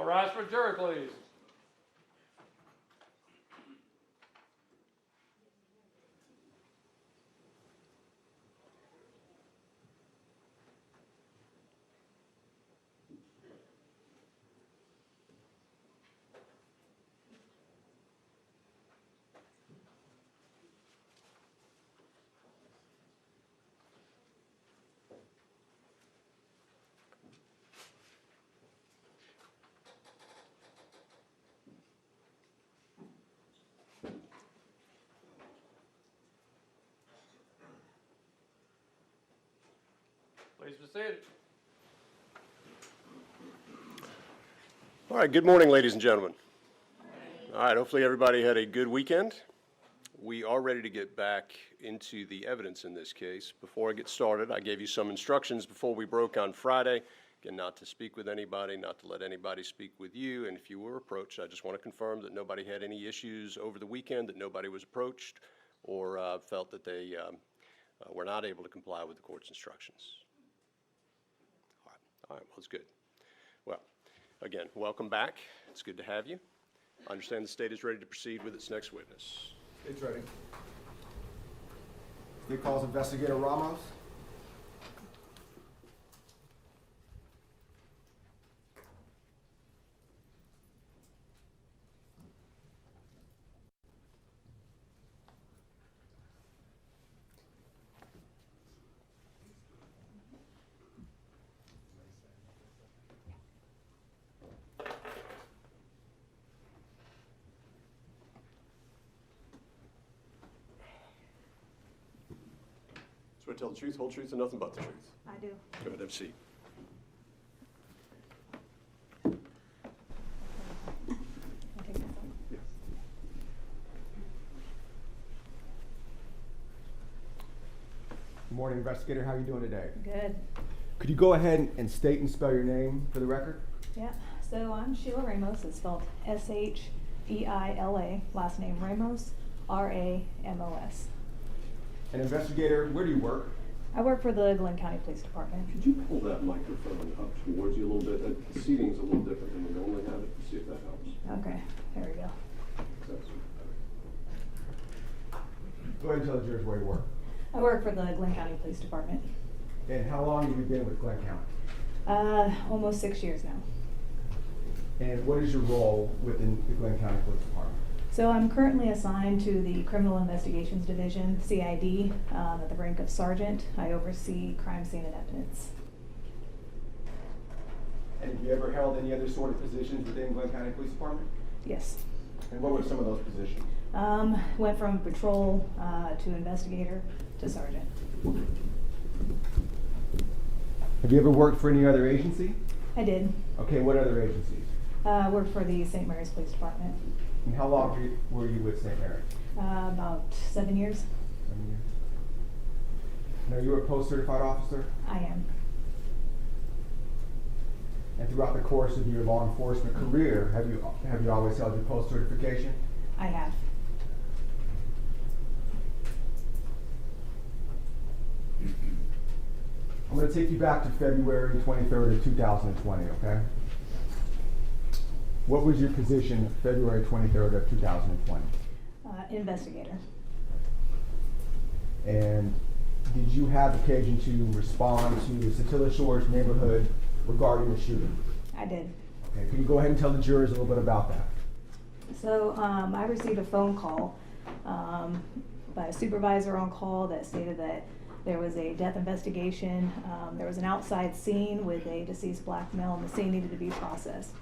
All rise for jury, please. Please be seated. All right, good morning, ladies and gentlemen. All right, hopefully everybody had a good weekend. We are ready to get back into the evidence in this case. Before I get started, I gave you some instructions before we broke on Friday. Again, not to speak with anybody, not to let anybody speak with you, and if you were approached, I just want to confirm that nobody had any issues over the weekend, that nobody was approached or felt that they were not able to comply with the court's instructions. All right, well, that's good. Well, again, welcome back. It's good to have you. I understand the state is ready to proceed with its next witness. It's ready. State calls Investigator Ramos. Swear to tell the truth, whole truth, and nothing but the truth. I do. Go ahead, have a seat. Yeah. Good morning, Investigator. How are you doing today? Good. Could you go ahead and state and spell your name for the record? Yeah. So I'm Sheila Ramos. It's spelled S-H-E-I-L-A. Last name Ramos, R-A-M-O-S. And Investigator, where do you work? I work for the Glenn County Police Department. Could you pull that microphone up towards you a little bit? The seating's a little different than we normally have it. See if that helps. Okay. There we go. Go ahead and tell the jurors where you work. I work for the Glenn County Police Department. And how long have you been with Glenn County? Almost 6 years now. And what is your role within the Glenn County Police Department? So I'm currently assigned to the Criminal Investigations Division, CID, at the rank of sergeant. I oversee crime scene and evidence. And have you ever held any other sort of positions within Glenn County Police Department? Yes. And what were some of those positions? Went from patrol to investigator to sergeant. Have you ever worked for any other agency? I did. Okay, what other agencies? Worked for the St. Mary's Police Department. And how long were you with St. Mary's? About 7 years. 7 years. Now, you're a post-certified officer? I am. And throughout the course of your law enforcement career, have you always held your post-certification? I have. I'm going to take you back to February 23rd of 2020, okay? What was your position February 23rd of 2020? Investigator. And did you have occasion to respond to the Satilla Shores neighborhood regarding the shooting? I did. Okay, can you go ahead and tell the jurors a little bit about that? So I received a phone call by a supervisor on call that stated that there was a death investigation. There was an outside scene with a deceased black male, and the scene needed to be processed.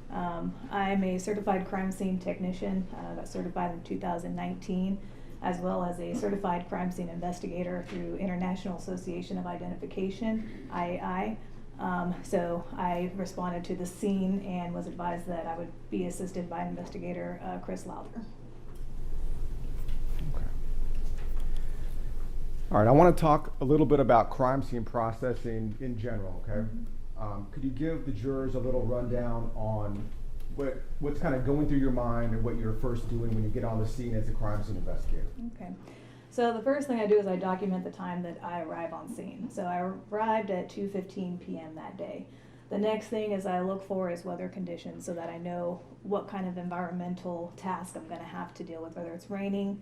I'm a certified crime scene technician. Got certified in 2019, as well as a certified crime scene investigator through International Association of Identification, IAI. So I responded to the scene and was advised that I would be assisted by investigator Chris Lowther. Okay. All right, I want to talk a little bit about crime scene processing in general, okay? Mm-hmm. Could you give the jurors a little rundown on what's kind of going through your mind and what you're first doing when you get on the scene as a crime scene investigator? Okay. So the first thing I do is I document the time that I arrive on scene. So I arrived at 2:15 p.m. that day. The next thing is I look for is weather conditions so that I know what kind of environmental task I'm gonna have to deal with, whether it's raining,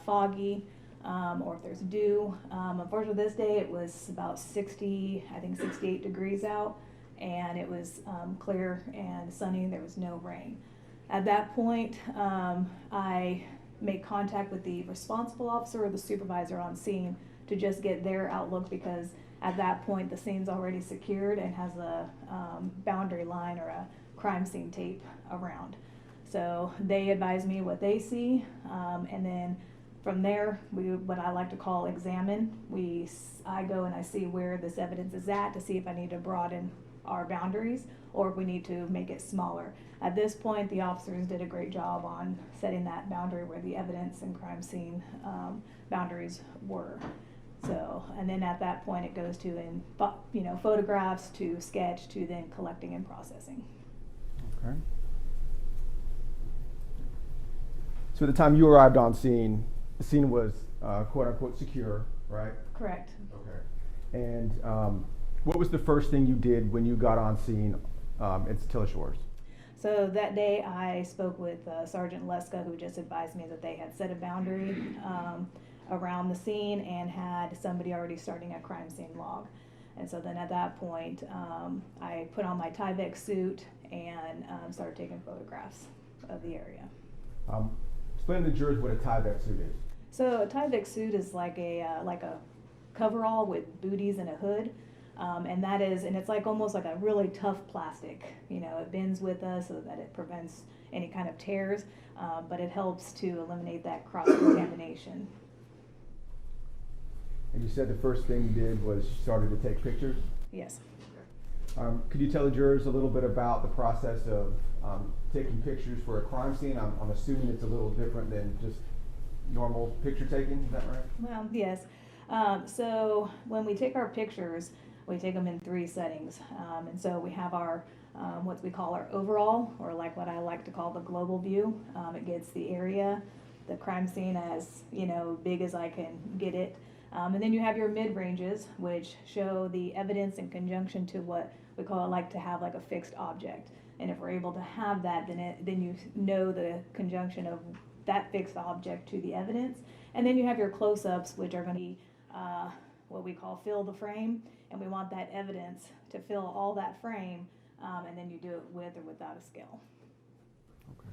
foggy, or if there's dew. Unfortunately, this day it was about 60, I think 68 degrees out, and it was clear and sunny. There was no rain. At that point, I make contact with the responsible officer or the supervisor on scene to just get their outlook, because at that point the scene's already secured and has a boundary line or a crime scene tape around. So they advise me what they see, and then from there, what I like to call examine. I go and I see where this evidence is at to see if I need to broaden our boundaries or if we need to make it smaller. At this point, the officers did a great job on setting that boundary where the evidence and crime scene boundaries were. So, and then at that point, it goes to photographs to sketch to then collecting and processing. Okay. So at the time you arrived on scene, the scene was quote unquote secure, right? Correct. Okay. And what was the first thing you did when you got on scene at Satilla Shores? So that day I spoke with Sergeant Leska, who just advised me that they had set a boundary around the scene and had somebody already starting a crime scene log. And so then at that point, I put on my Tyvek suit and started taking photographs of the area. Explain to the jurors what a Tyvek suit is. So a Tyvek suit is like a coverall with booties and a hood. And it's like almost like a really tough plastic. It bends with us so that it prevents any kind of tears, but it helps to eliminate that cross-contamination. And you said the first thing you did was you started to take pictures? Yes. Could you tell the jurors a little bit about the process of taking pictures for a crime scene? I'm assuming it's a little different than just normal picture taking, is that right? Well, yes. So when we take our pictures, we take them in 3 settings. And so we have our, what we call our overall, or like what I like to call the global view. It gets the area, the crime scene as, big as I can get it. And then you have your mid-ranges, which show the evidence in conjunction to what we like to have like a fixed object. And if we're able to have that, then you know the conjunction of that fixed object to the evidence. And then you have your close-ups, which are going to be what we call fill the frame, and we want that evidence to fill all that frame, and then you do it with or without a scale. Okay.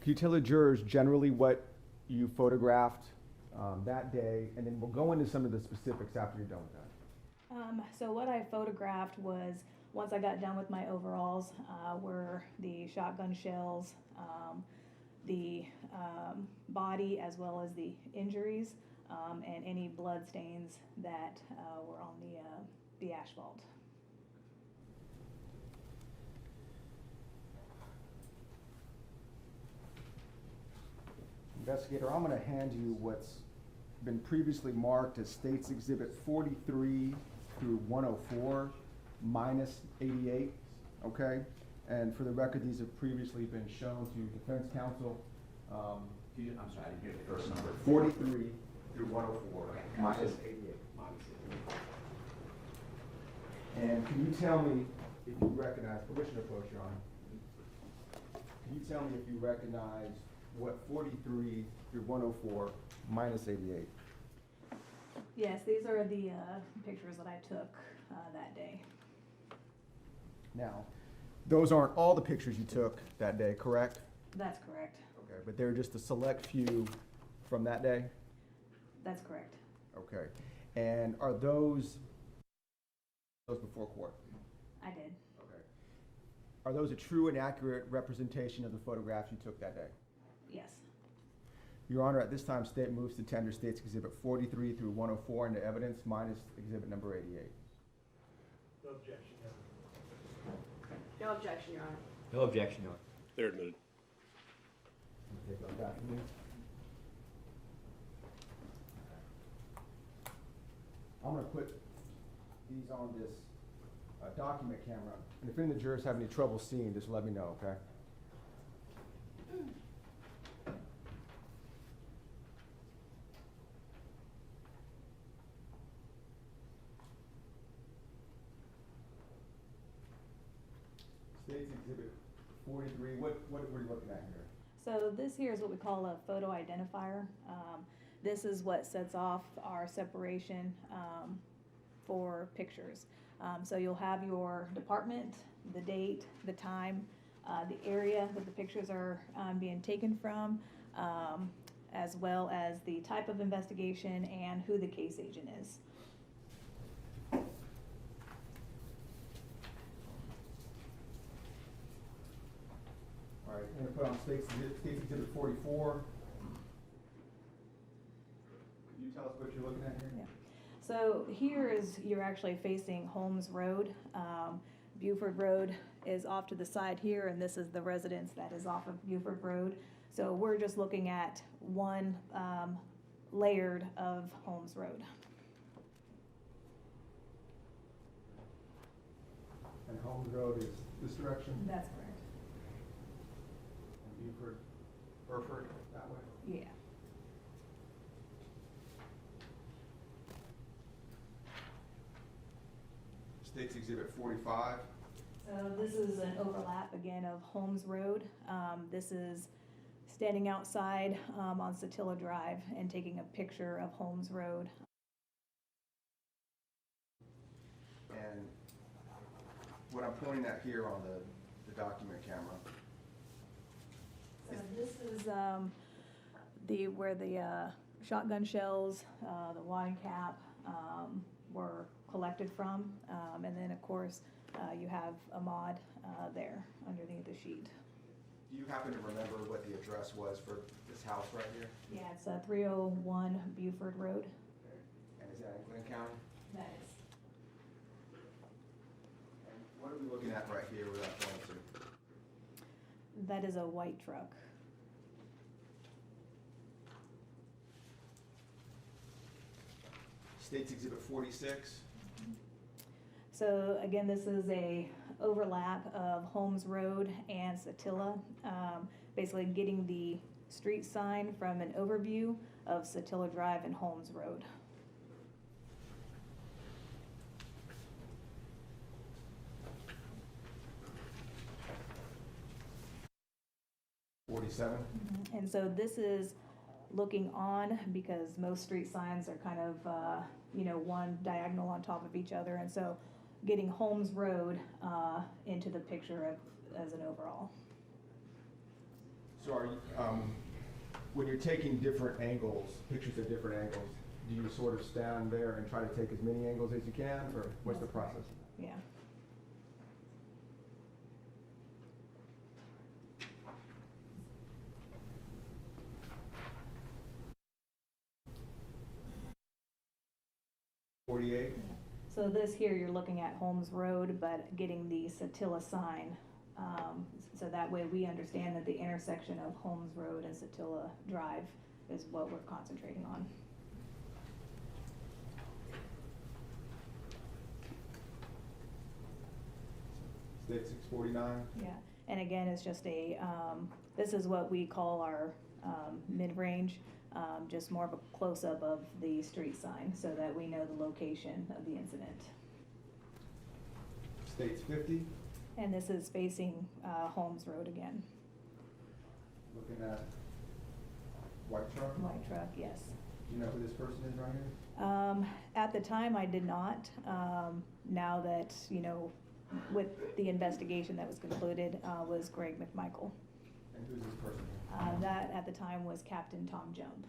Can you tell the jurors generally what you photographed that day, and then we'll go into some of the specifics after you're done with that. So what I photographed was, once I got done with my overalls, were the shotgun shells, the body as well as the injuries, and any blood stains that were on the asphalt. Investigator, I'm going to hand you what's been previously marked as State's Exhibit 43 through 104 minus 88, okay? And for the record, these have previously been shown to defense counsel. I'm sorry, I didn't hear the first number. 43 through 104 Okay. minus 88. And can you tell me if you recognize, permission to approach, Your Honor. Can you tell me if you recognize what 43 through 104 minus 88? Yes, these are the pictures that I took that day. Now, those aren't all the pictures you took that day, correct? That's correct. Okay, but they're just a select few from that day? That's correct. Okay. And are those before court? I did. Okay. Are those a true and accurate representation of the photographs you took that day? Yes. Your Honor, at this time, State moves to tender State's Exhibit 43 through 104 into evidence minus Exhibit number 88. No objection, Your Honor. No objection, Your Honor. No objection, Your Honor. They're admitted. Take those back from me. I'm going to put these on this document camera, and if any of the jurors have any trouble seeing, just let me know, okay? State's Exhibit 43, what are you looking at here? So this here is what we call a photo identifier. This is what sets off our separation for pictures. So you'll have your department, the date, the time, the area that the pictures are being taken from, as well as the type of investigation and who the case agent is. All right, I'm gonna put on State's Exhibit 44. Could you tell us what you're looking at here? Yeah. So here is, you're actually facing Holmes Road. Buford Road is off to the side here, and this is the residence that is off of Buford Road. So we're just looking at one layered of Holmes Road. And Holmes Road is this direction? That's correct. And Buford, Burford, that way? Yeah. State's Exhibit 45. So this is an overlap again of Holmes Road. This is standing outside on Satilla Drive and taking a picture of Holmes Road. And what I'm pointing at here on the document camera. So this is where the shotgun shells, the wad cap were collected from, and then of course you have Ahmaud there underneath the sheet. Do you happen to remember what the address was for this house right here? Yeah, it's 301 Buford Road. And is that in Glenn County? That is. And what are we looking at right here without going to? That is a white truck. State's Exhibit 46. So again, this is a overlap of Holmes Road and Satilla, basically getting the street sign from an overview of Satilla Drive and Holmes Road. And so this is looking on, because most street signs are kind of, one diagonal on top of each other. And so getting Holmes Road into the picture as an overall. So are you, when you're taking different angles, pictures of different angles, do you sort of stand there and try to take as many angles as you can, or what's the process? Yeah. So this here, you're looking at Holmes Road, but getting the Satilla sign. So that way we understand that the intersection of Holmes Road and Satilla Drive is what we're concentrating on. State 649. Yeah, and again, it's just this is what we call our mid-range, just more of a close-up of the street sign so that we know the location of the incident. State's 50. And this is facing Holmes Road again. Looking at white truck. White truck, yes. Do you know who this person is right here? At the time, I did not. Now that, with the investigation that was concluded, was Greg McMichael. And who's this person? That at the time was Captain Tom Jump.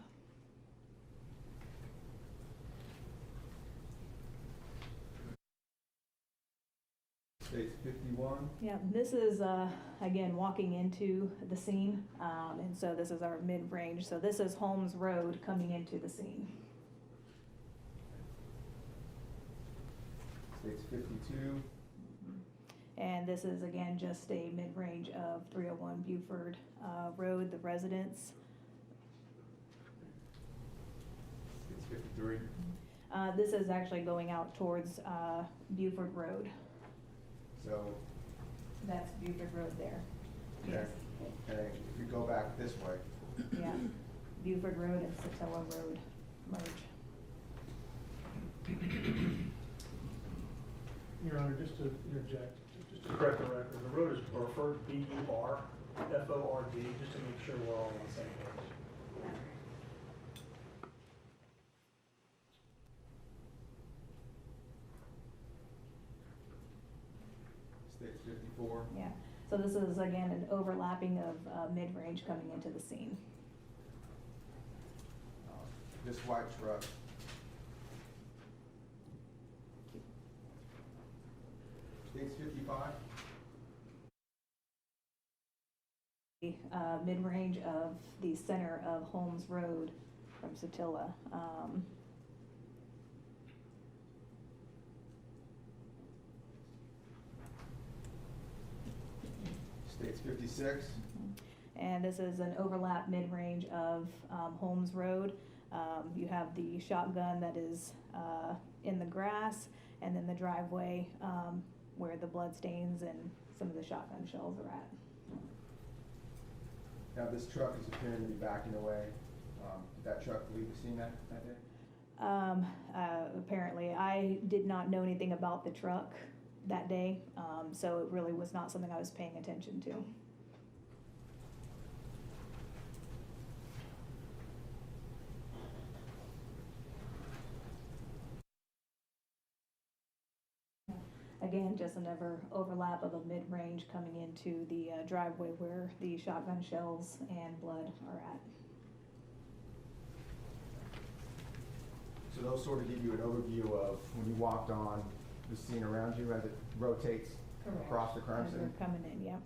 State's 51. Yeah, this is, again, walking into the scene, and so this is our mid-range. So this is Holmes Road coming into the scene. State's 52. And this is, again, just a mid-range of 301 Buford Road, the residence. State's 53. This is actually going out towards Buford Road. So. That's Buford Road there. Yes. And if you go back this way. Yeah. Buford Road and Satilla Road merge. Your Honor, just to interject, just to correct the record, the road is Burford, B-U-R-F-O-R-D, just to make sure we're all on the same page. States 54. Yeah, so this is again an overlapping of mid-range coming into the scene. This white truck. States 55. Mid-range of the center of Holmes Road from Satilla. States 56. And this is an overlap mid-range of Holmes Road. You have the shotgun that is in the grass, and then the driveway where the blood stains and some of the shotgun shells are at. Now, this truck is appearing to be backing away. Did that truck leave the scene that day? Apparently, I did not know anything about the truck that day, so it really was not something I was paying attention to. Again, just another overlap of a mid-range coming into the driveway where the shotgun shells and blood are at. So those sort of give you an overview of when you walked on the scene around you as it rotates across the crime As scene? they're coming in, yep.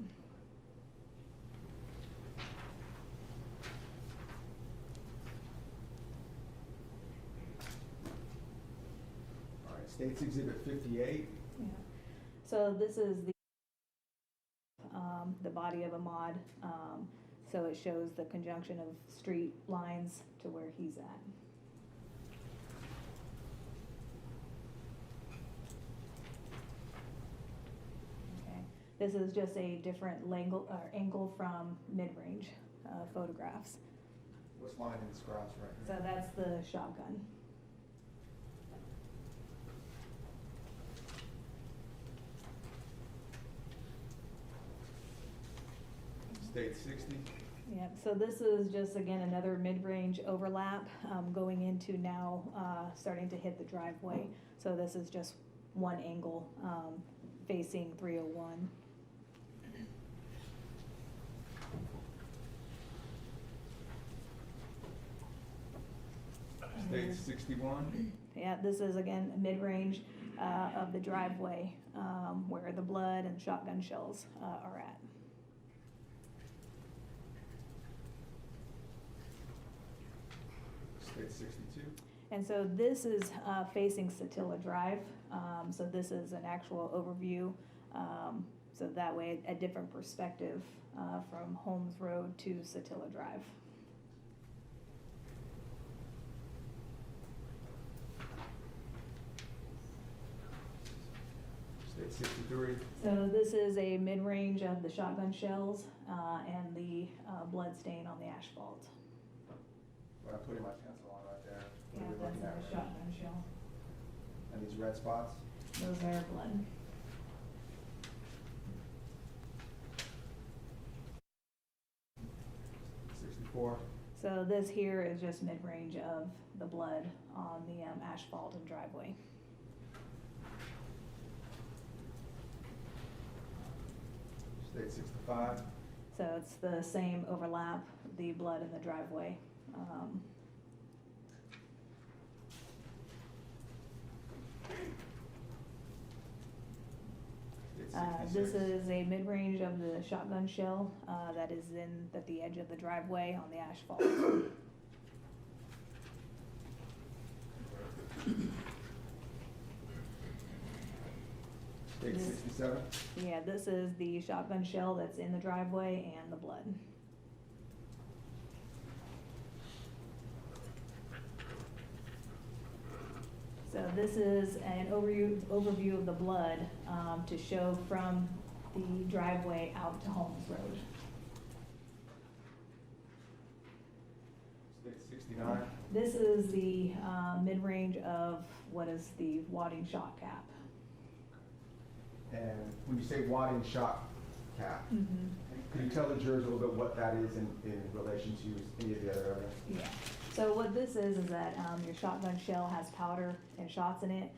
All right, States Exhibit 58. Yeah. So this is the body of Ahmaud. So it shows the conjunction of street lines to where he's at. Okay. This is just a different angle from mid-range photographs. What's lying in this grass right So here? that's the shotgun. State 60. Yeah, so this is just, again, another mid-range overlap, going into now, starting to hit the driveway. So this is just one angle, facing 301. State 61. Yeah, this is, again, mid-range, of the driveway, where the blood and shotgun shells, are at. State 62. And so this is facing Satilla Drive, so this is an actual overview. So that way, a different perspective from Holmes Road to Satilla Drive. State 63. So this is a mid-range of the shotgun shells and the blood stain on the asphalt. What I'm putting my pencil on right there. Yeah, What are we that's looking at the right shotgun shell. now? And these red spots? Those are blood. '64. So this here is just mid-range of the blood on the asphalt and driveway. State 65. So it's the same overlap, the blood in the driveway. State 66. This is a mid-range of the shotgun shell that is at the edge of the driveway on the asphalt. State 67. Yeah, this is the shotgun shell that's in the driveway and the blood. So this is an overview of the blood to show from the driveway out to Holmes Road. State 69. This is the mid-range of what is the wadding shot cap. when you say wadding shot cap, Mhm. can you tell the jurors a little bit what that is in relation to any of the other evidence? Yeah, so what this is that, your shotgun shell has powder and shots in it.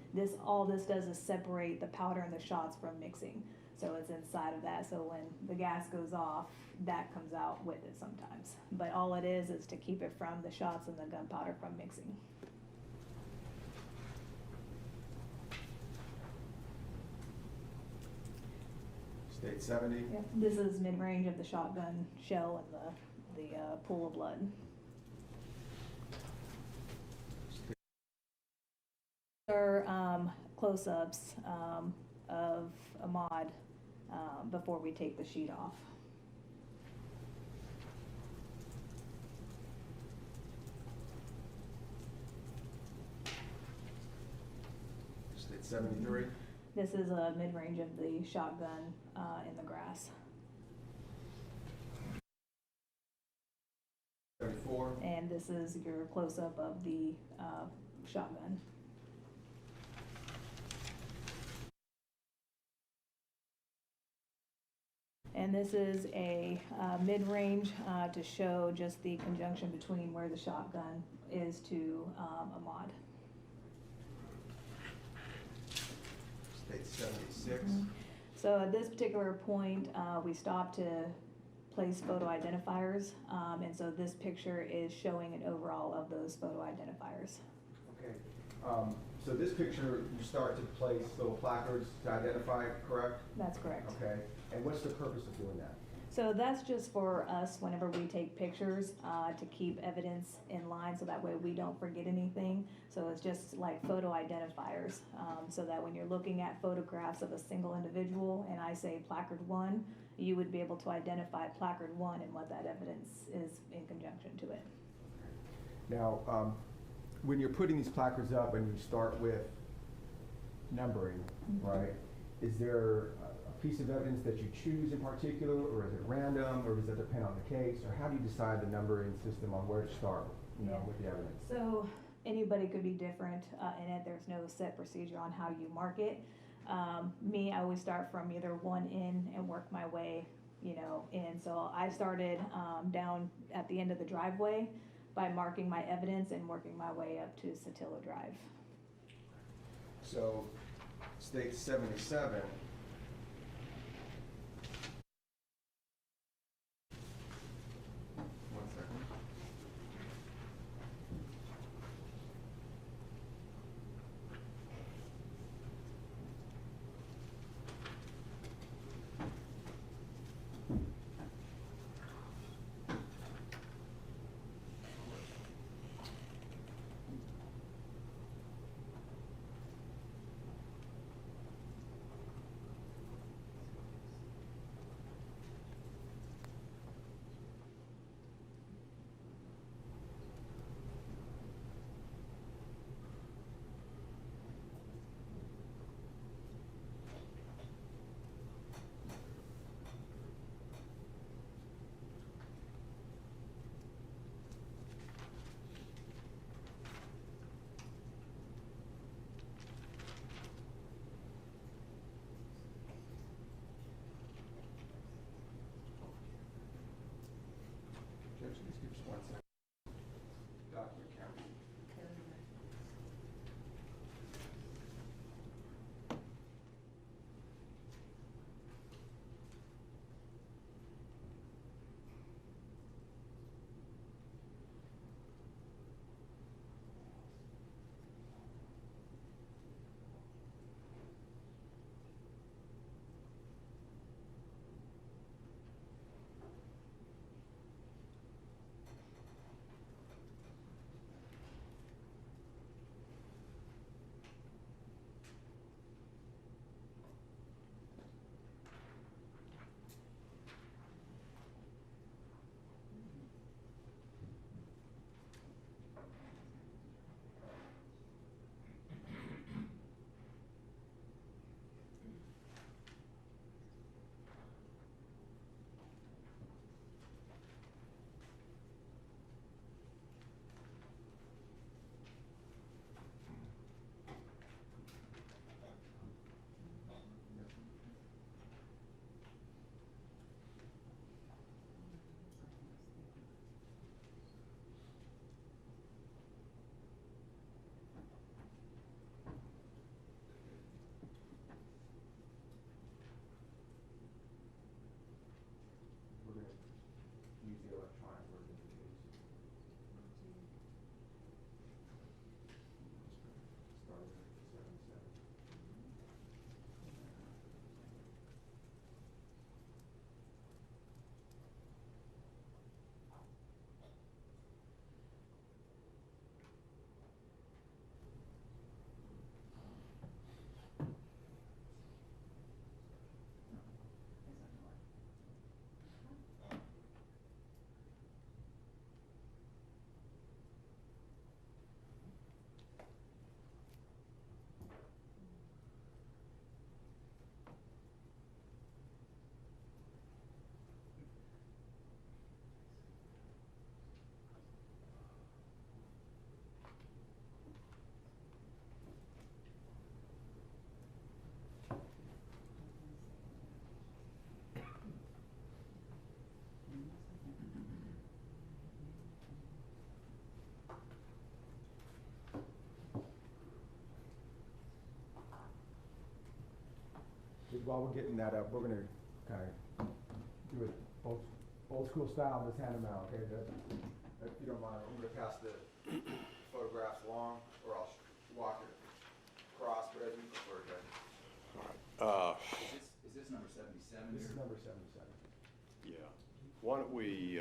All this does is separate the powder and the shots from mixing. So it's inside of that, so when the gas goes off, that comes out with it sometimes. But all it is to keep it from the shots and the gunpowder from mixing. State 70? Yep, this is mid-range of the shotgun shell and the pool of blood. Are close-ups of Ahmaud before we take the sheet off. State 73? This is a mid-range of the shotgun in the grass. 74? And this is your close-up of the shotgun. And this is a mid-range to show just the conjunction between where the shotgun is to Ahmaud. State 76? So at this particular point, we stopped to place photo identifiers, and so this picture is showing an overall of those photo identifiers. Okay. So this picture, you start to place little placards to identify, correct? That's correct. Okay. And what's the purpose of doing that? So that's just for us whenever we take pictures, to keep evidence in line so that way we don't forget anything. So it's just like photo identifiers, so that when you're looking at photographs of a single individual and I say placard 1, you would be able to identify placard 1 and what that evidence is in conjunction to it. Now, when you're putting these placards up and you start with numbering, right, is there a piece of evidence that you choose in particular, or is it random, or does it depend on the case, or how do you decide the numbering system on where to start, with the evidence? So anybody could be different in it. There's no set procedure on how you mark it. Me, I always start from either 1 in and work my way, in. So I started down at the end of the driveway by marking my evidence and working my way up to Satilla Drive. So, state 77. One second. while we're getting that up, we're gonna kind of do it old school style, just hand them out, okay? If you don't mind, I'm gonna pass the photographs along, or I'll walk it across, whatever you prefer, okay? Is this number 77 This is here? number 77. Yeah. Why don't we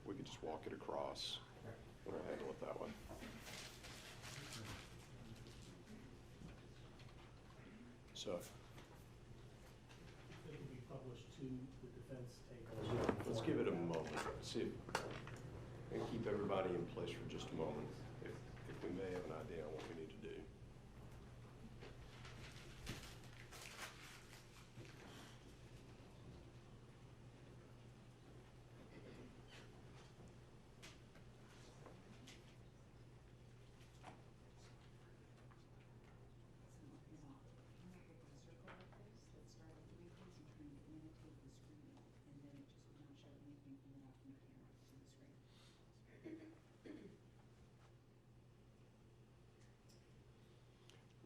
could just walk it across. We'll handle it that way. So, It will be published to the defense table. let's give it a moment, see if, and keep everybody in place for just a moment, if we may have an idea on what we need to do.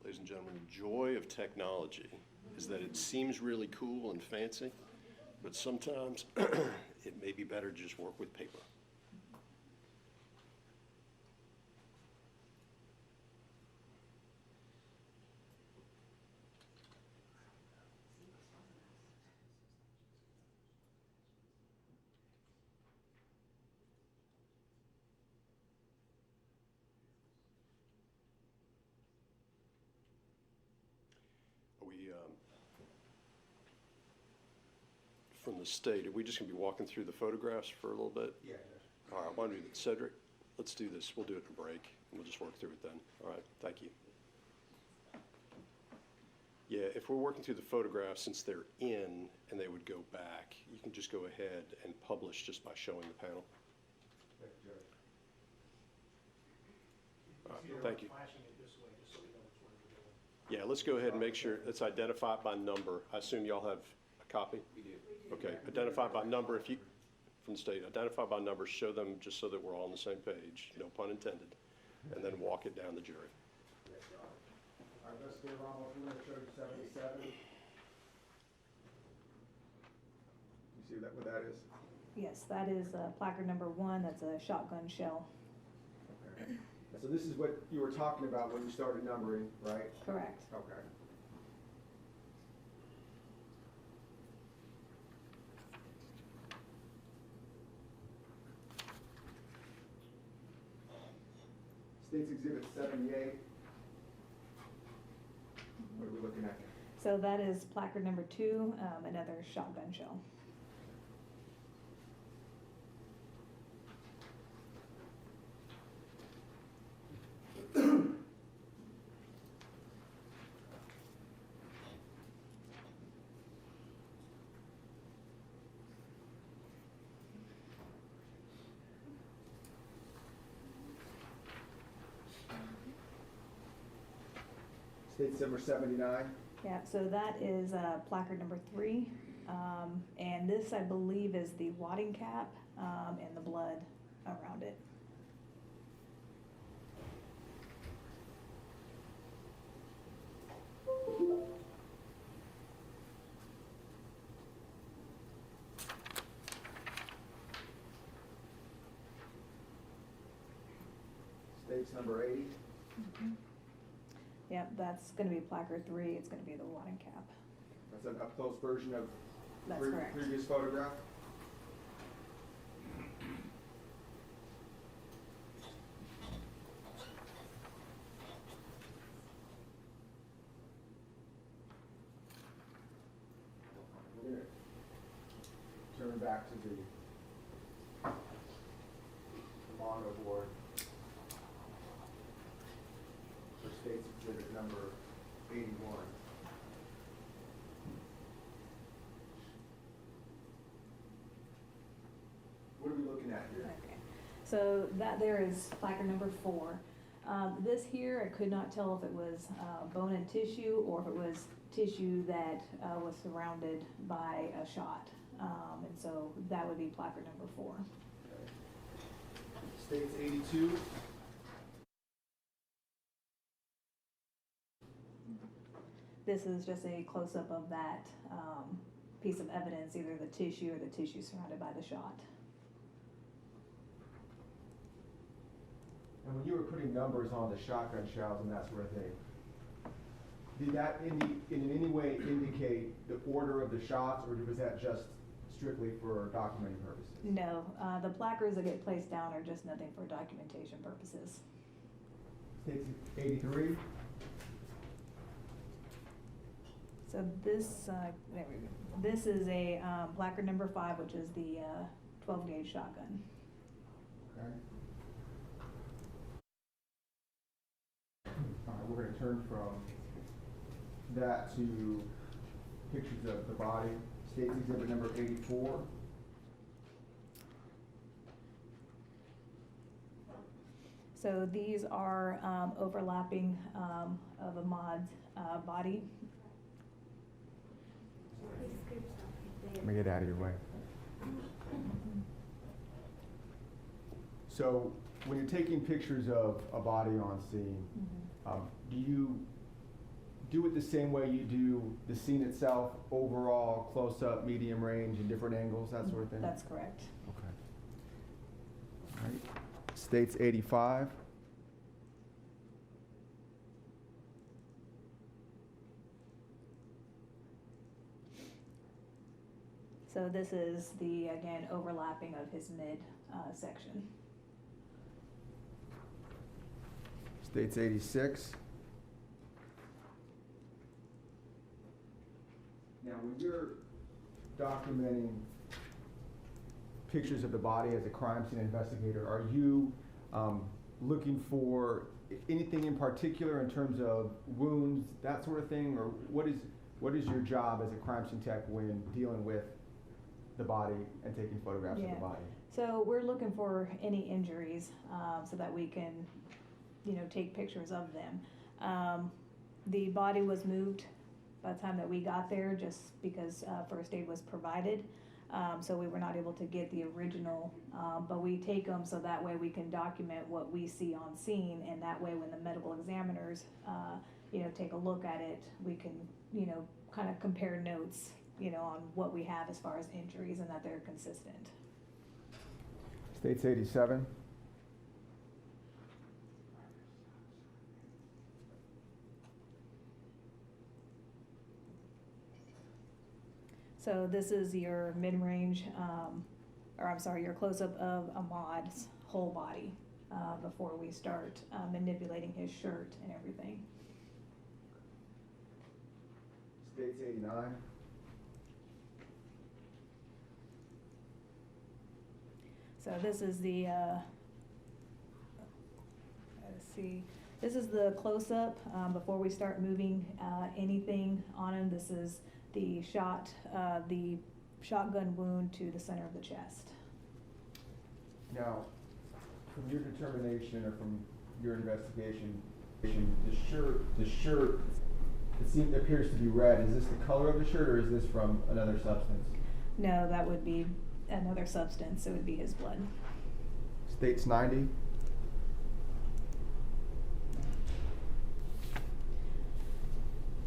Ladies and gentlemen, the joy of technology is that it seems really cool and fancy, but sometimes it may be better to just work with paper. We, from the state, are we just gonna be walking through the photographs for a little bit? Yeah. All right, why don't we, Cedric, let's do this. We'll do it in a break, and we'll just work through it then. All right, thank you. Yeah, if we're working through the photographs, since they're in and they would go back, you can just go ahead and publish just by showing the panel. All right, thank you. Flashing it this way, just so we know which one we're doing. Yeah, let's go ahead and make sure, let's identify it by number. I assume y'all have a copy? We do. Okay, identify by number, if you, from the state, identify by number, show them just so that we're all on the same page, no pun intended, and then walk it down the jury. All right, let's go, Ramos, we're gonna show you 77. You see what that is? Yes, that is placard number 1, that's a shotgun shell. Okay. And so this is what you were talking about when you started numbering, right? Correct. Okay. State's Exhibit 78. What are we looking at? So that is placard number 2, another shotgun shell. State's number 79. Yeah, so that is placard number 3, and this, I believe, is the wadding cap and the blood around it. State's number 80. Yep, that's gonna be placard 3, it's gonna be the wadding cap. That's an up-close version of That's correct. previous photograph. We're gonna turn back to the mono board for State's Exhibit number 81. What are we looking at here? Okay, so that there is placard number 4. This here, I could not tell if it was bone and tissue or if it was tissue that was surrounded by a shot. And so that would be placard number 4. State's 82. this is just a close-up of that piece of evidence, either the tissue or the tissue surrounded by the shot. And when you were putting numbers on the shotgun shells and that sort of thing, did that in any way indicate the order of the shots, or was that just strictly for documenting purposes? No, the placards that get placed down are just nothing for documentation purposes. States 83. So this, there we go. This is a placard number 5, which is the 12 gauge shotgun. Okay. All right, we're going to turn from that to pictures of the body. States exhibit number 84. So these are overlapping of Ahmaud's body. Let me get out of your way. So when you're taking pictures of a body on scene, do you do it the same way you do the scene itself, overall, close-up, medium range, and different angles, that sort of thing? That's correct. Okay. All right. States 85. So this is the, again, overlapping of his mid section. States 86. Now, when you're documenting pictures of the body as a crime scene investigator, are you looking for anything in particular in terms of wounds, that sort of thing, or what is your job as a crime scene tech when dealing with the body and taking photographs of the body? So we're looking for any injuries so that we can, take pictures of them. The body was moved by the time that we got there, just because first aid was provided. So we were not able to get the original, but we take them so that way we can document what we see on scene, and that way when the medical examiners, take a look at it, we can, kind of compare notes, on what we have as far as injuries and that they're consistent. States 87. So this is your mid-range, your close-up of Ahmaud's whole body before we start manipulating his shirt and everything. States 89. So this is the, let's see, this is the close-up before we start moving anything on him. This is the shotgun wound to the center of the chest. Now, from your determination or from your investigation, the shirt, it appears to be red. Is this the color of the shirt, or is this from another substance? No, that would be another substance. It would be his blood. States 90.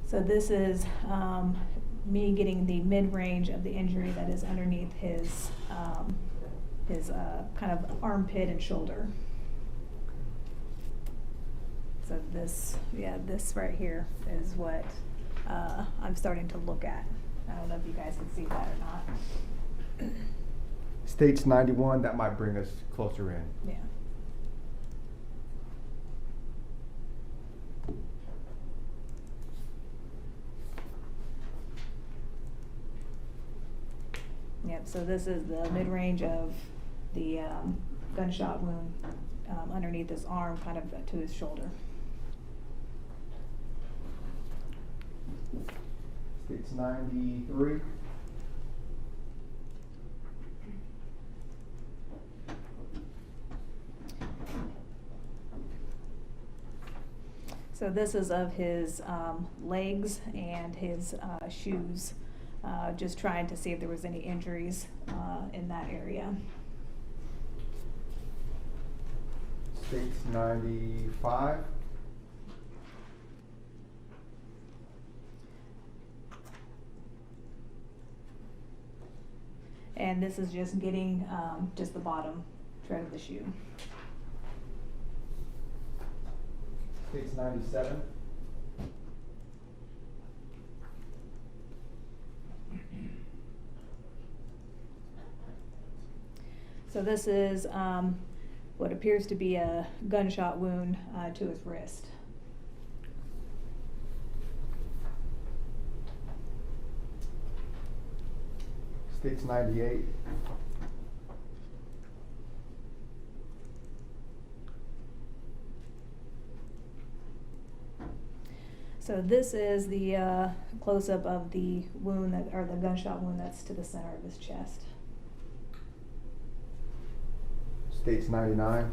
So this is me getting the mid-range of the injury that is underneath his kind of armpit and shoulder. So this right here is what I'm starting to look at. I don't know if you guys can see that or not. States 91, that might bring us closer in. Yeah. Yep, so this is the mid-range of the gunshot wound underneath his arm, kind of to his shoulder. States 93. So this is of his legs and his shoes, just trying to see if there was any injuries in that area. States 95. And this is just getting, just the bottom tread of the shoe. States 97. So this is, what appears to be a gunshot wound, to his wrist. States 98. So this is the close-up of the wound that, or the gunshot wound that's to the center of his chest. States 99.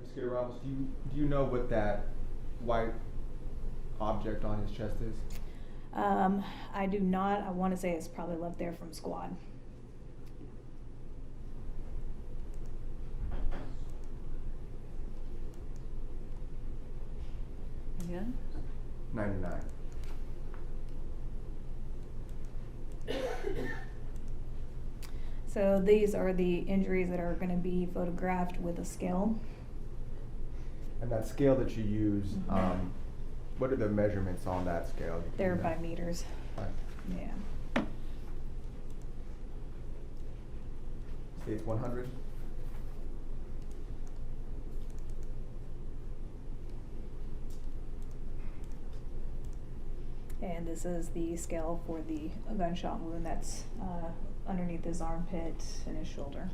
Mr. Ramos, do you know what that white object on his chest is? I do not. I want to say it's probably left there from squad. Yeah. 99. So these are the injuries that are going to be photographed with a scale. And that scale that you use, what are the measurements on that scale? They're by meters. Right. Yeah. States 100. And this is the scale for the gunshot wound that's underneath his armpit and his shoulder.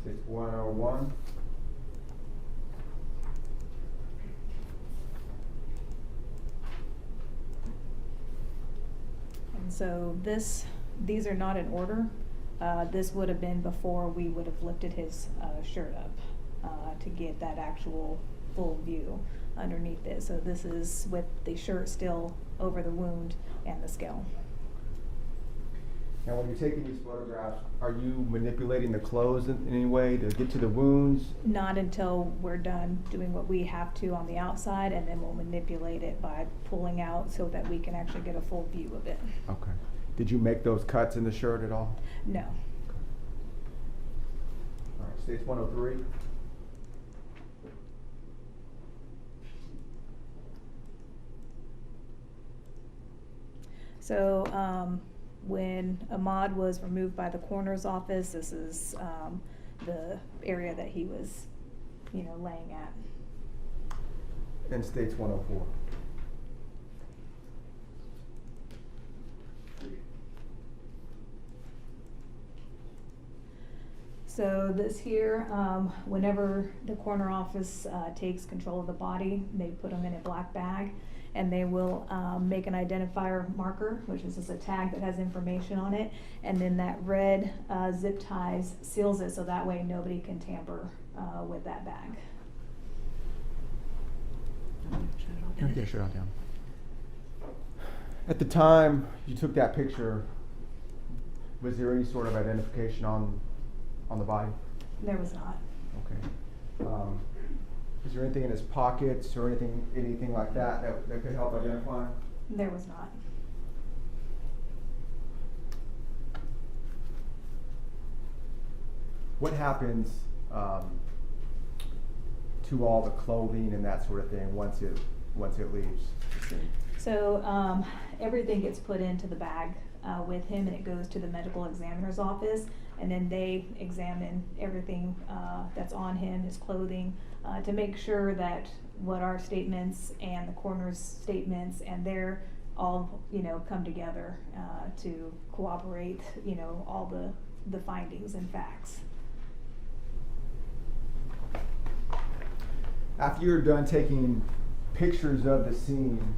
States 101. And so these are not in order. This would have been before we would have lifted his shirt up to get that actual full view underneath it. So this is with the shirt still over the wound and the scale. Now, when you're taking these photographs, are you manipulating the clothes in any way to get to the wounds? Not until we're done doing what we have to on the outside, and then we'll manipulate it by pulling out so that we can actually get a full view of it. Okay. Did you make those cuts in the shirt at all? No. All right, States 103. So when Ahmaud was removed by the coroner's office, this is the area that he was, laying at. And States 104. So this here, whenever the coroner office takes control of the body, they put them in a black bag, and they will make an identifier marker, which is just a tag that has information on it, and then that red zip ties seals it so that way nobody can tamper with that bag. Okay, shut it down. At the time you took that picture, was there any sort of identification on the body? There was not. Okay. Is there anything in his pockets or anything like that that could help identify? There was not. What happens to all the clothing and that sort of thing once it leaves the scene? So everything gets put into the bag with him, and it goes to the medical examiner's office, and then they examine everything that's on him, his clothing, to make sure that what our statements and the coroner's statements and they're all come together to cooperate all the findings and facts. After you're done taking pictures of the scene,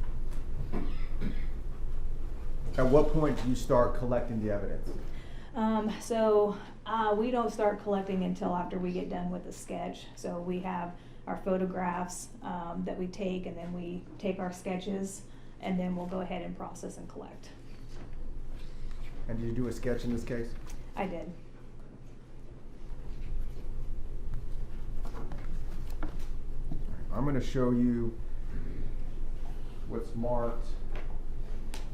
at what point do you start collecting the evidence? So we don't start collecting until after we get done with the sketch. So we have our photographs that we take, and then we take our sketches, and then we'll go ahead and process and collect. And do you do a sketch in this case? I did. I'm gonna show you what's marked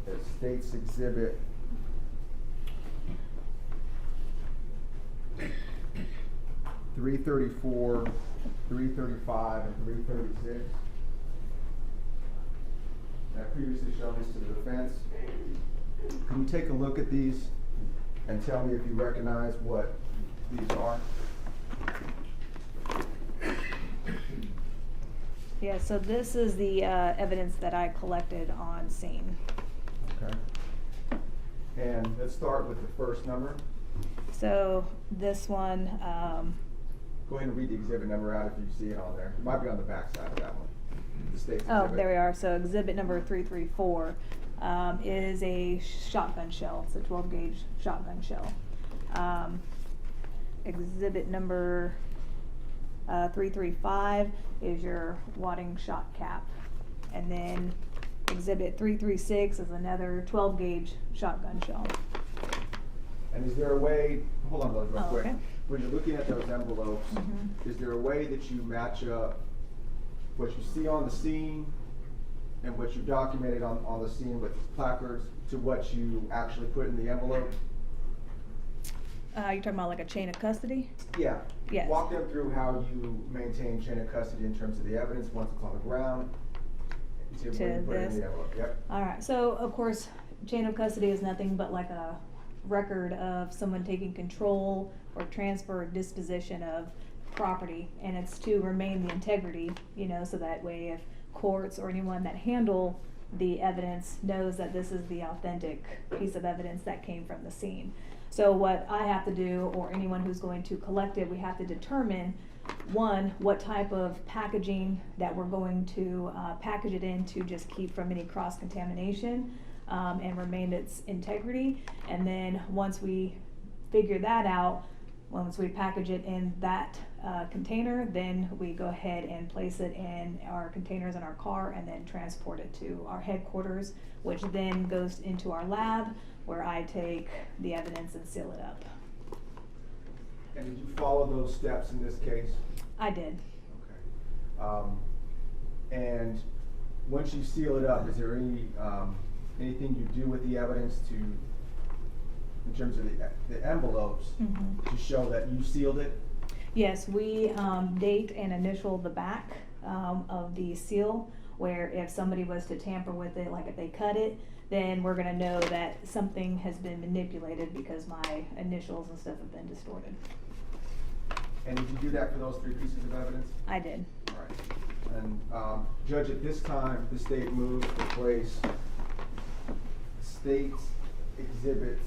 as State's Exhibit 334, 335, and 336. I previously shown this to the defense. Can you take a look at these and tell me if you recognize what these are? Yeah, so this is the evidence that I collected on scene. Okay. And let's start with the first number. So this one, Go ahead and read the exhibit number out if you see it on there. It might be on the back side of that one. The State's oh, exhibit. there we are. So exhibit number 334 is a shotgun shell. It's a 12 gauge shotgun shell. Exhibit number 335 is your wadding shot cap. And then exhibit 336 is another 12 gauge shotgun shell. And is there a way, hold on those real Oh, quick. okay. When you're looking at those envelopes, Mhm. is there a way that you match up what you see on the scene and what you documented on the scene with placards to what you actually put in the envelope? You're talking about like a chain of custody? Yeah. Yes. Walk them through how you maintain chain of custody in terms of the evidence once it's on the ground. To when you put it in this. the envelope. Yep. All right, so of course, chain of custody is nothing but like a record of someone taking control or transfer or disposition of property, and it's to remain the integrity, you know, so that way if courts or anyone that handle the evidence knows that this is the authentic piece of evidence that came from the scene. So what I have to do, or anyone who's going to collect it, we have to determine, one, what type of packaging that we're going to package it in to just keep from any cross-contamination and remain its integrity. And then once we figure that out, once we package it in that container, then we go ahead and place it in our containers in our car and then transport it to our headquarters, which then goes into our lab where I take the evidence and seal it up. And did you follow those steps in this case? I did. Okay. And once you seal it up, is there any anything you do with the evidence to, in terms of the envelopes, to show that you sealed it? Yes, we date and initial the back of the seal, where if somebody was to tamper with it, like if they cut it, then we're gonna know that something has been manipulated because my initials and stuff have been distorted. And did you do that for those three pieces of evidence? I did. All right. And Judge, at this time, the state moves to place State's Exhibits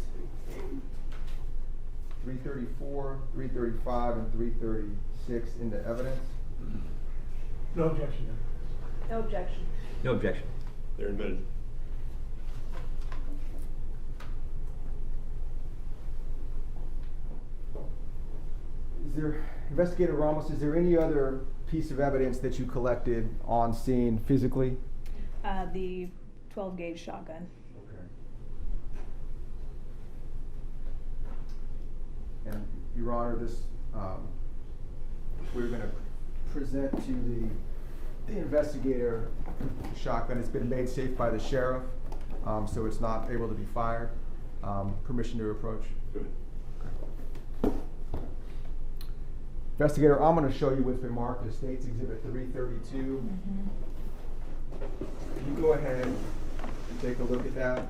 334, 335, and 336 into evidence. No objection. No objection. No objection. They're admitted. Is there, Investigator Ramos, is there any other piece of evidence that you collected on scene physically? The 12 gauge shotgun. Okay. And Your Honor, this, we're gonna present to the investigator shotgun. It's been made safe by the sheriff, so it's not able to be fired. Permission to approach. Good. Investigator, I'm gonna show you what's been marked as State's Exhibit 332. Can you go ahead and take a look at that?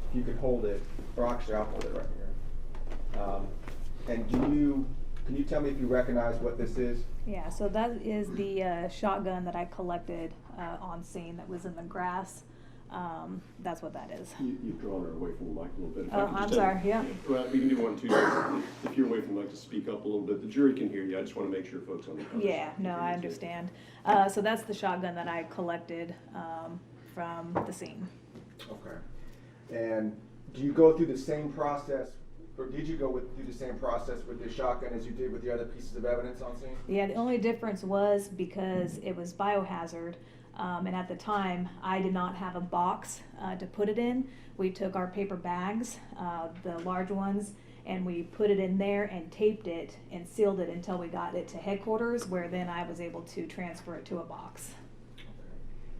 If you could hold it, or actually I'll hold it right here. And can you tell me if you recognize what this is? Yeah, so that is the shotgun that I collected on scene that was in the grass. That's what that is. You've drawn her away from the mic a little bit. If I Oh, could just I'm have- sorry, yeah. Well, we can do one too. If you're away from the mic, to speak up a little bit. The jury can hear you. I just want to make sure folks on the other Yeah, side no, can I hear you, too. understand. So that's the shotgun that I collected from the scene. Okay. And do you go through the same process, or did you go through the same process with this shotgun as you did with the other pieces of evidence on scene? Yeah, the only difference was because it was biohazard, and at the time, I did not have a box to put it in. We took our paper bags, the large ones, and we put it in there and taped it and sealed it until we got it to headquarters, where then I was able to transfer it to a box.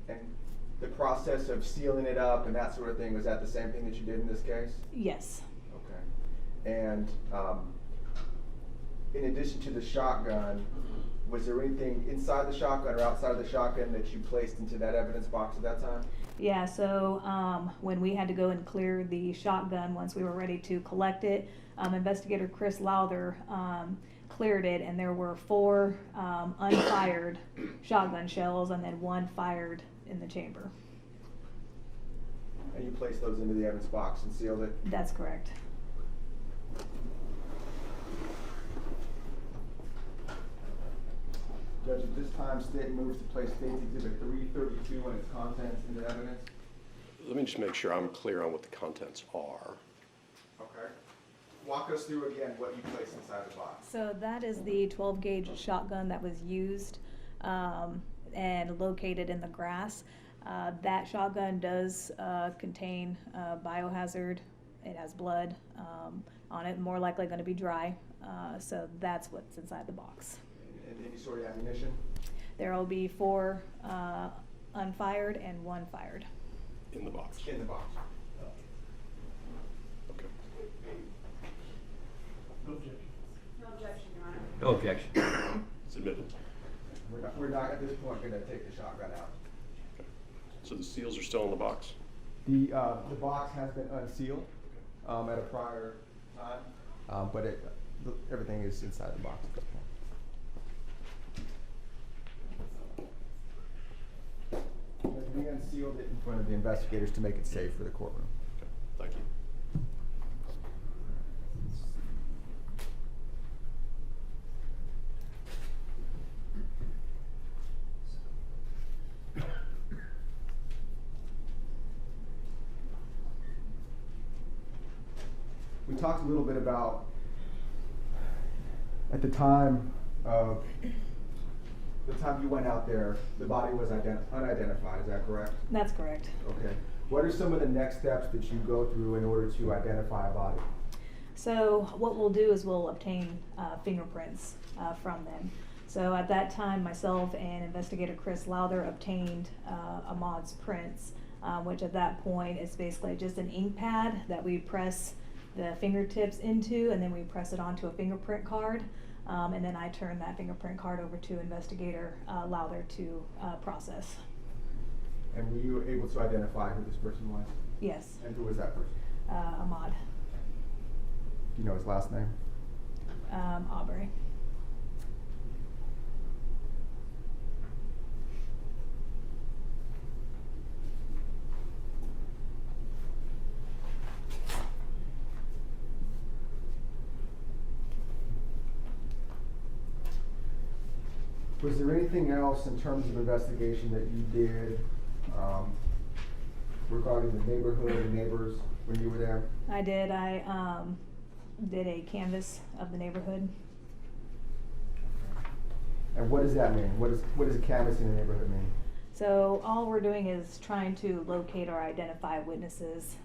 And the process of sealing it up and that sort of thing, was that the same thing that you did in this case? Yes. Okay. And in addition to the shotgun, was there anything inside the shotgun or outside of the shotgun that you placed into that evidence box at that time? Yeah, so when we had to go and clear the shotgun, once we were ready to collect it, Investigator Chris Lowther cleared it, and there were 4 unfired shotgun shells and then 1 fired in the chamber. And you placed those into the evidence box and sealed it? That's correct. Judge, at this time, state moves to place State's Exhibit 332 and its contents into evidence. Let me just make sure I'm clear on what the contents are. Okay. Walk us through again what you placed inside the box. So that is the 12 gauge shotgun that was used and located in the grass. That shotgun does contain biohazard. It has blood on it, more likely going to be dry. So that's what's inside the box. And any sort of ammunition? There will be 4 unfired and 1 fired. In the box. In the box. Okay. No objection. No objection, Your Honor. No objection. It's admitted. We're not at this point going to take the shotgun out. Okay. So the seals are still in the box? The box has been unsealed at a prior time, but everything is inside the box at this point. We unsealed it in front of the investigators to make it safe for the courtroom. Okay. Thank you. We talked a little bit about, at the time of the time you went out there, the body was unidentified, is that correct? That's correct. Okay. What are some of the next steps that you go through in order to identify a body? So what we'll do is we'll obtain fingerprints from them. So at that time, myself and Investigator Chris Lowther obtained Ahmaud's prints, which at that point is basically just an ink pad that we press the fingertips into, and then we press it onto a fingerprint card. And then I turn that fingerprint card over to Investigator Lowther to process. And were you able to identify who this person was? Yes, And who was that person? Ahmaud, Do you know his last name? Arbery. Was there anything else in terms of investigation that you did regarding the neighborhood and neighbors when you were there? I did. I did a canvas of the neighborhood. And what does that mean? What does a canvass in a neighborhood mean? So all we're doing is trying to locate or identify witnesses,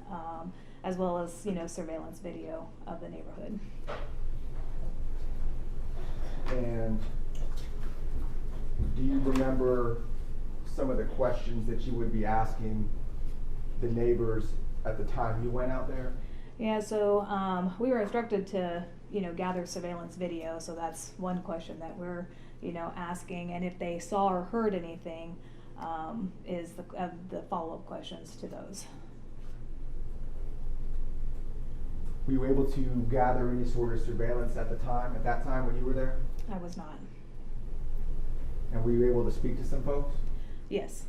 as well as, surveillance video of the neighborhood. And do you remember some of the questions that you would be asking the neighbors at the time you went out there? Yeah, so we were instructed to, gather surveillance video. So that's one question that we're, asking. And if they saw or heard anything, is the follow-up questions to those. Were you able to gather any sort of surveillance at that time when you were there? I was not. And were you able to speak to some folks? Yes.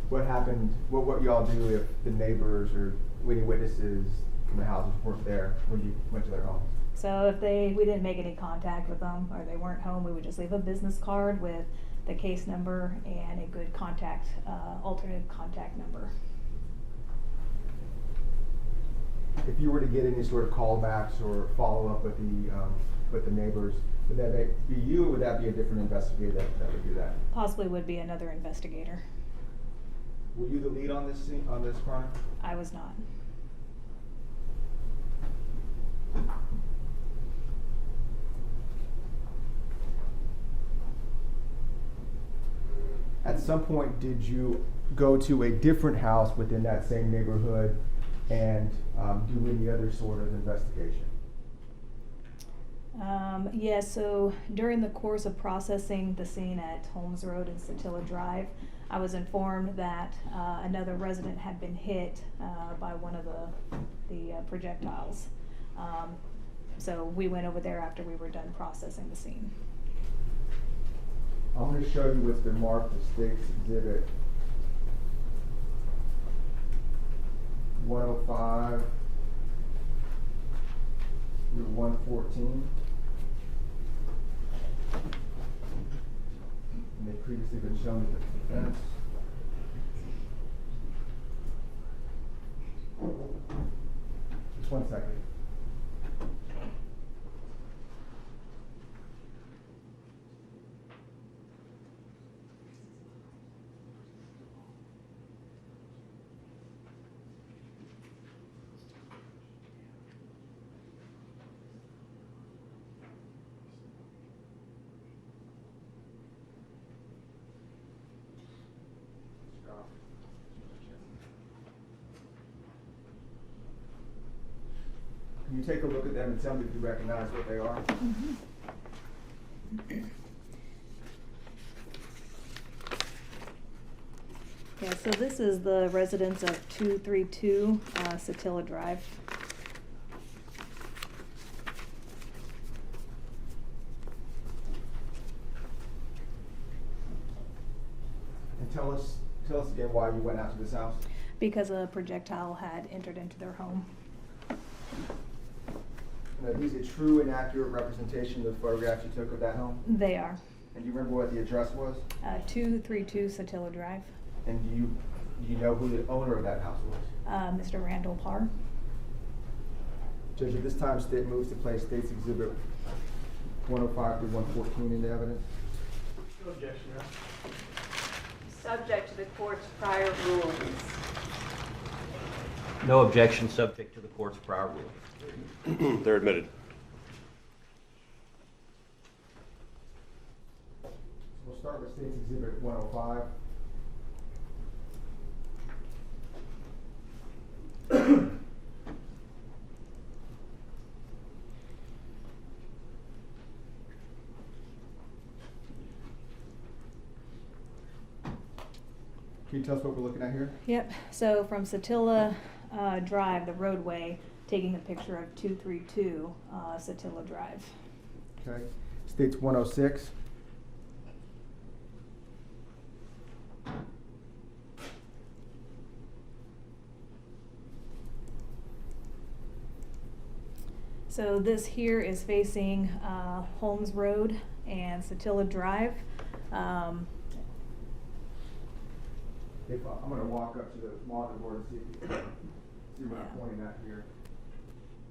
What happened, what y'all do if the neighbors or any witnesses from the houses weren't there when you went to their homes? So if we didn't make any contact with them or they weren't home, we would just leave a business card with the case number and a good alternate contact number. If you were to get any sort of callbacks or follow-up with the neighbors, would that be you or would that be a different investigator that would do that? Possibly would be another investigator. Were you the lead on this crime? I was not. At some point, did you go to a different house within that same neighborhood and do any other sort of investigation? Yeah, so during the course of processing the scene at Holmes Road and Satilla Drive, I was informed that another resident had been hit by one of the projectiles. So we went over there after we were done processing the scene. I'm going to show you what's been marked as State's Exhibit 105 through 114. And they've previously been shown to the defense. Just 1 second. Can you take a look at them and tell me if you recognize what they are? Yeah, so this is the residence of 232 Satilla Drive. And tell us again why you went out to this house. Because a projectile had entered into their home. And are these a true and accurate representation of the photographs you took of that home? They are. And do you remember what the address was? 232 Satilla Drive. And do you know who the owner of that house was? Mr. Randall Parr. Judge, at this time, state moves to place State's Exhibit 105 through 114 into evidence. No objection, Your Honor. Subject to the court's prior rulings. No objection, subject to the court's prior ruling. They're admitted. We'll start with State's Exhibit 105. Can you tell us what we're looking at here? Yep, so from Satilla Drive, the roadway, taking a picture of 232 Satilla Drive. Okay. State's 106. So this here is facing Holmes Road and Satilla Drive. If I'm going to walk up to the monitor board and see if you can see what I'm Yeah. pointing at here.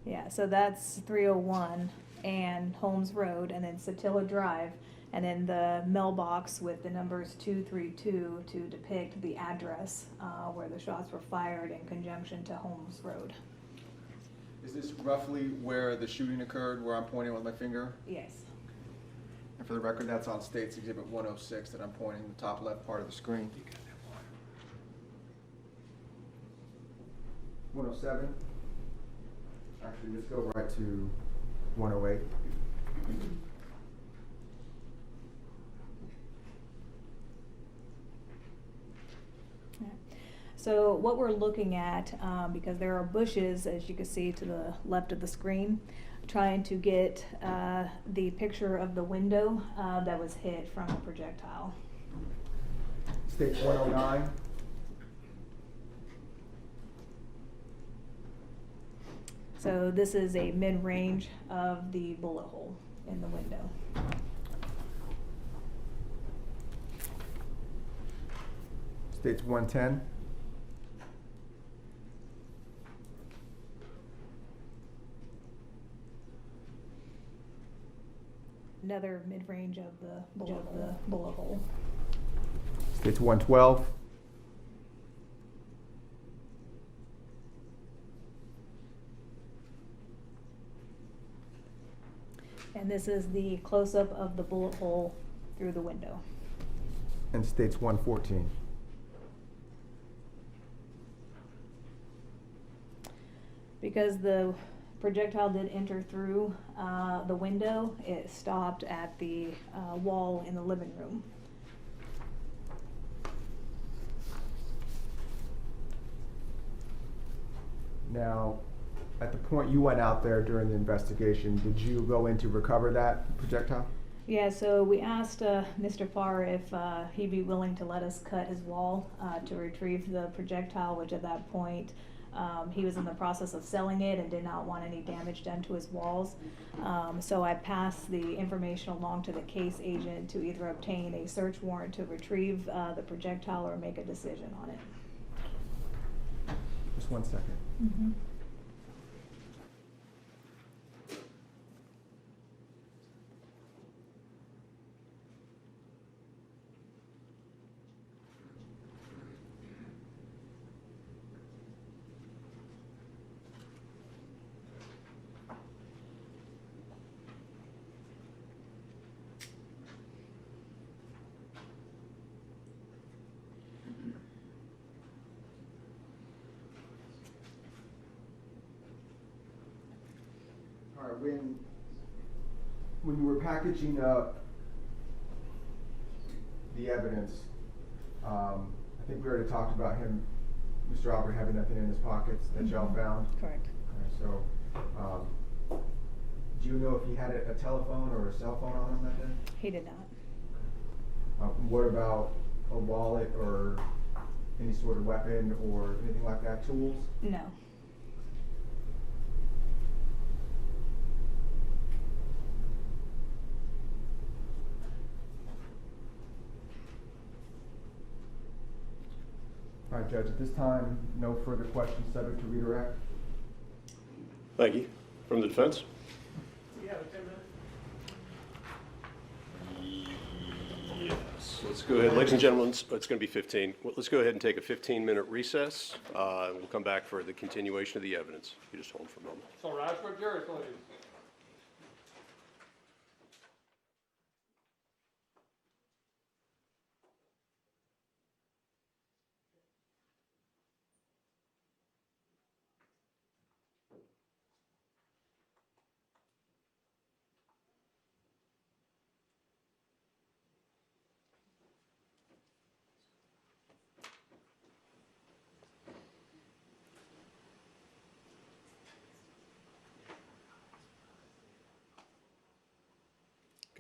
Yeah, so that's 301 and Holmes Road, and then Satilla Drive, and then the mailbox with the numbers 232 to depict the address where the shots were fired in conjunction to Holmes Road. Is this roughly where the shooting occurred, where I'm pointing with my finger? Yes. And for the record, that's on State's Exhibit 106 that I'm pointing, the top left part of the screen. 107. Actually, let's go right to 108. So what we're looking at, because there are bushes, as you can see to the left of the screen, trying to get the picture of the window that was hit from a projectile. State's 109. So this is a mid-range of the bullet hole in the window. State's 110. Another mid-range of the bullet hole. State's 112. And this is the close-up of the bullet hole through the window. And states 114. Because the projectile did enter through the window, it stopped at the wall in the living room. Now, at the point you went out there during the investigation, did you go in to recover that projectile? Yeah, so we asked Mr. Farr if he'd be willing to let us cut his wall to retrieve the projectile, which at that point he was in the process of selling it and did not want any damage done to his walls. So I passed the information along to the case agent to either obtain a search warrant to retrieve the projectile or make a decision on it. Just 1 second. Mm-hmm. All right, when you were packaging up the evidence, I think we already talked about him, Mr. Arbery, having nothing in his pockets that y'all found. Correct. So, do you know if he had a telephone or a cell phone on him that day? He did not. What about a wallet or any sort of weapon or anything like that, tools? No. All right, Judge, at this time, no further questions subject to redirect. Thank you. From the defense? Yeah, 10 minutes. Yes. Let's go ahead, ladies and gentlemen, it's going to be 15. Well, let's go ahead and take a 15-minute recess. And we'll come back for the continuation of the evidence. You just hold for a moment. So rise for a jury, please.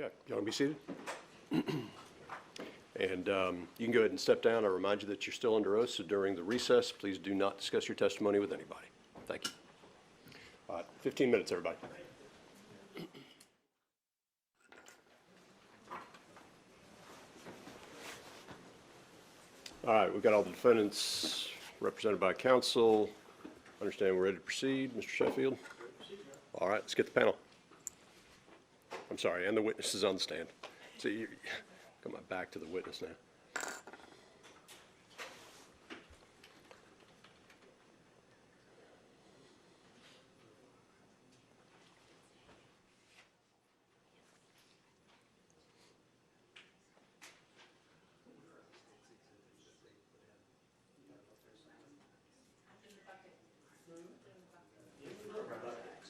Okay, you want to be seated? And you can go ahead and step down. I remind you that you're still under oath, so during the recess, please do not discuss your testimony with anybody. Thank you. All right, 15 minutes, everybody. All right, we've got all the defendants represented by counsel. Understand we're ready to proceed. Mr. Sheffield? All right, let's get the panel. I'm sorry, and the witnesses on the stand. So you got my back to the witness now.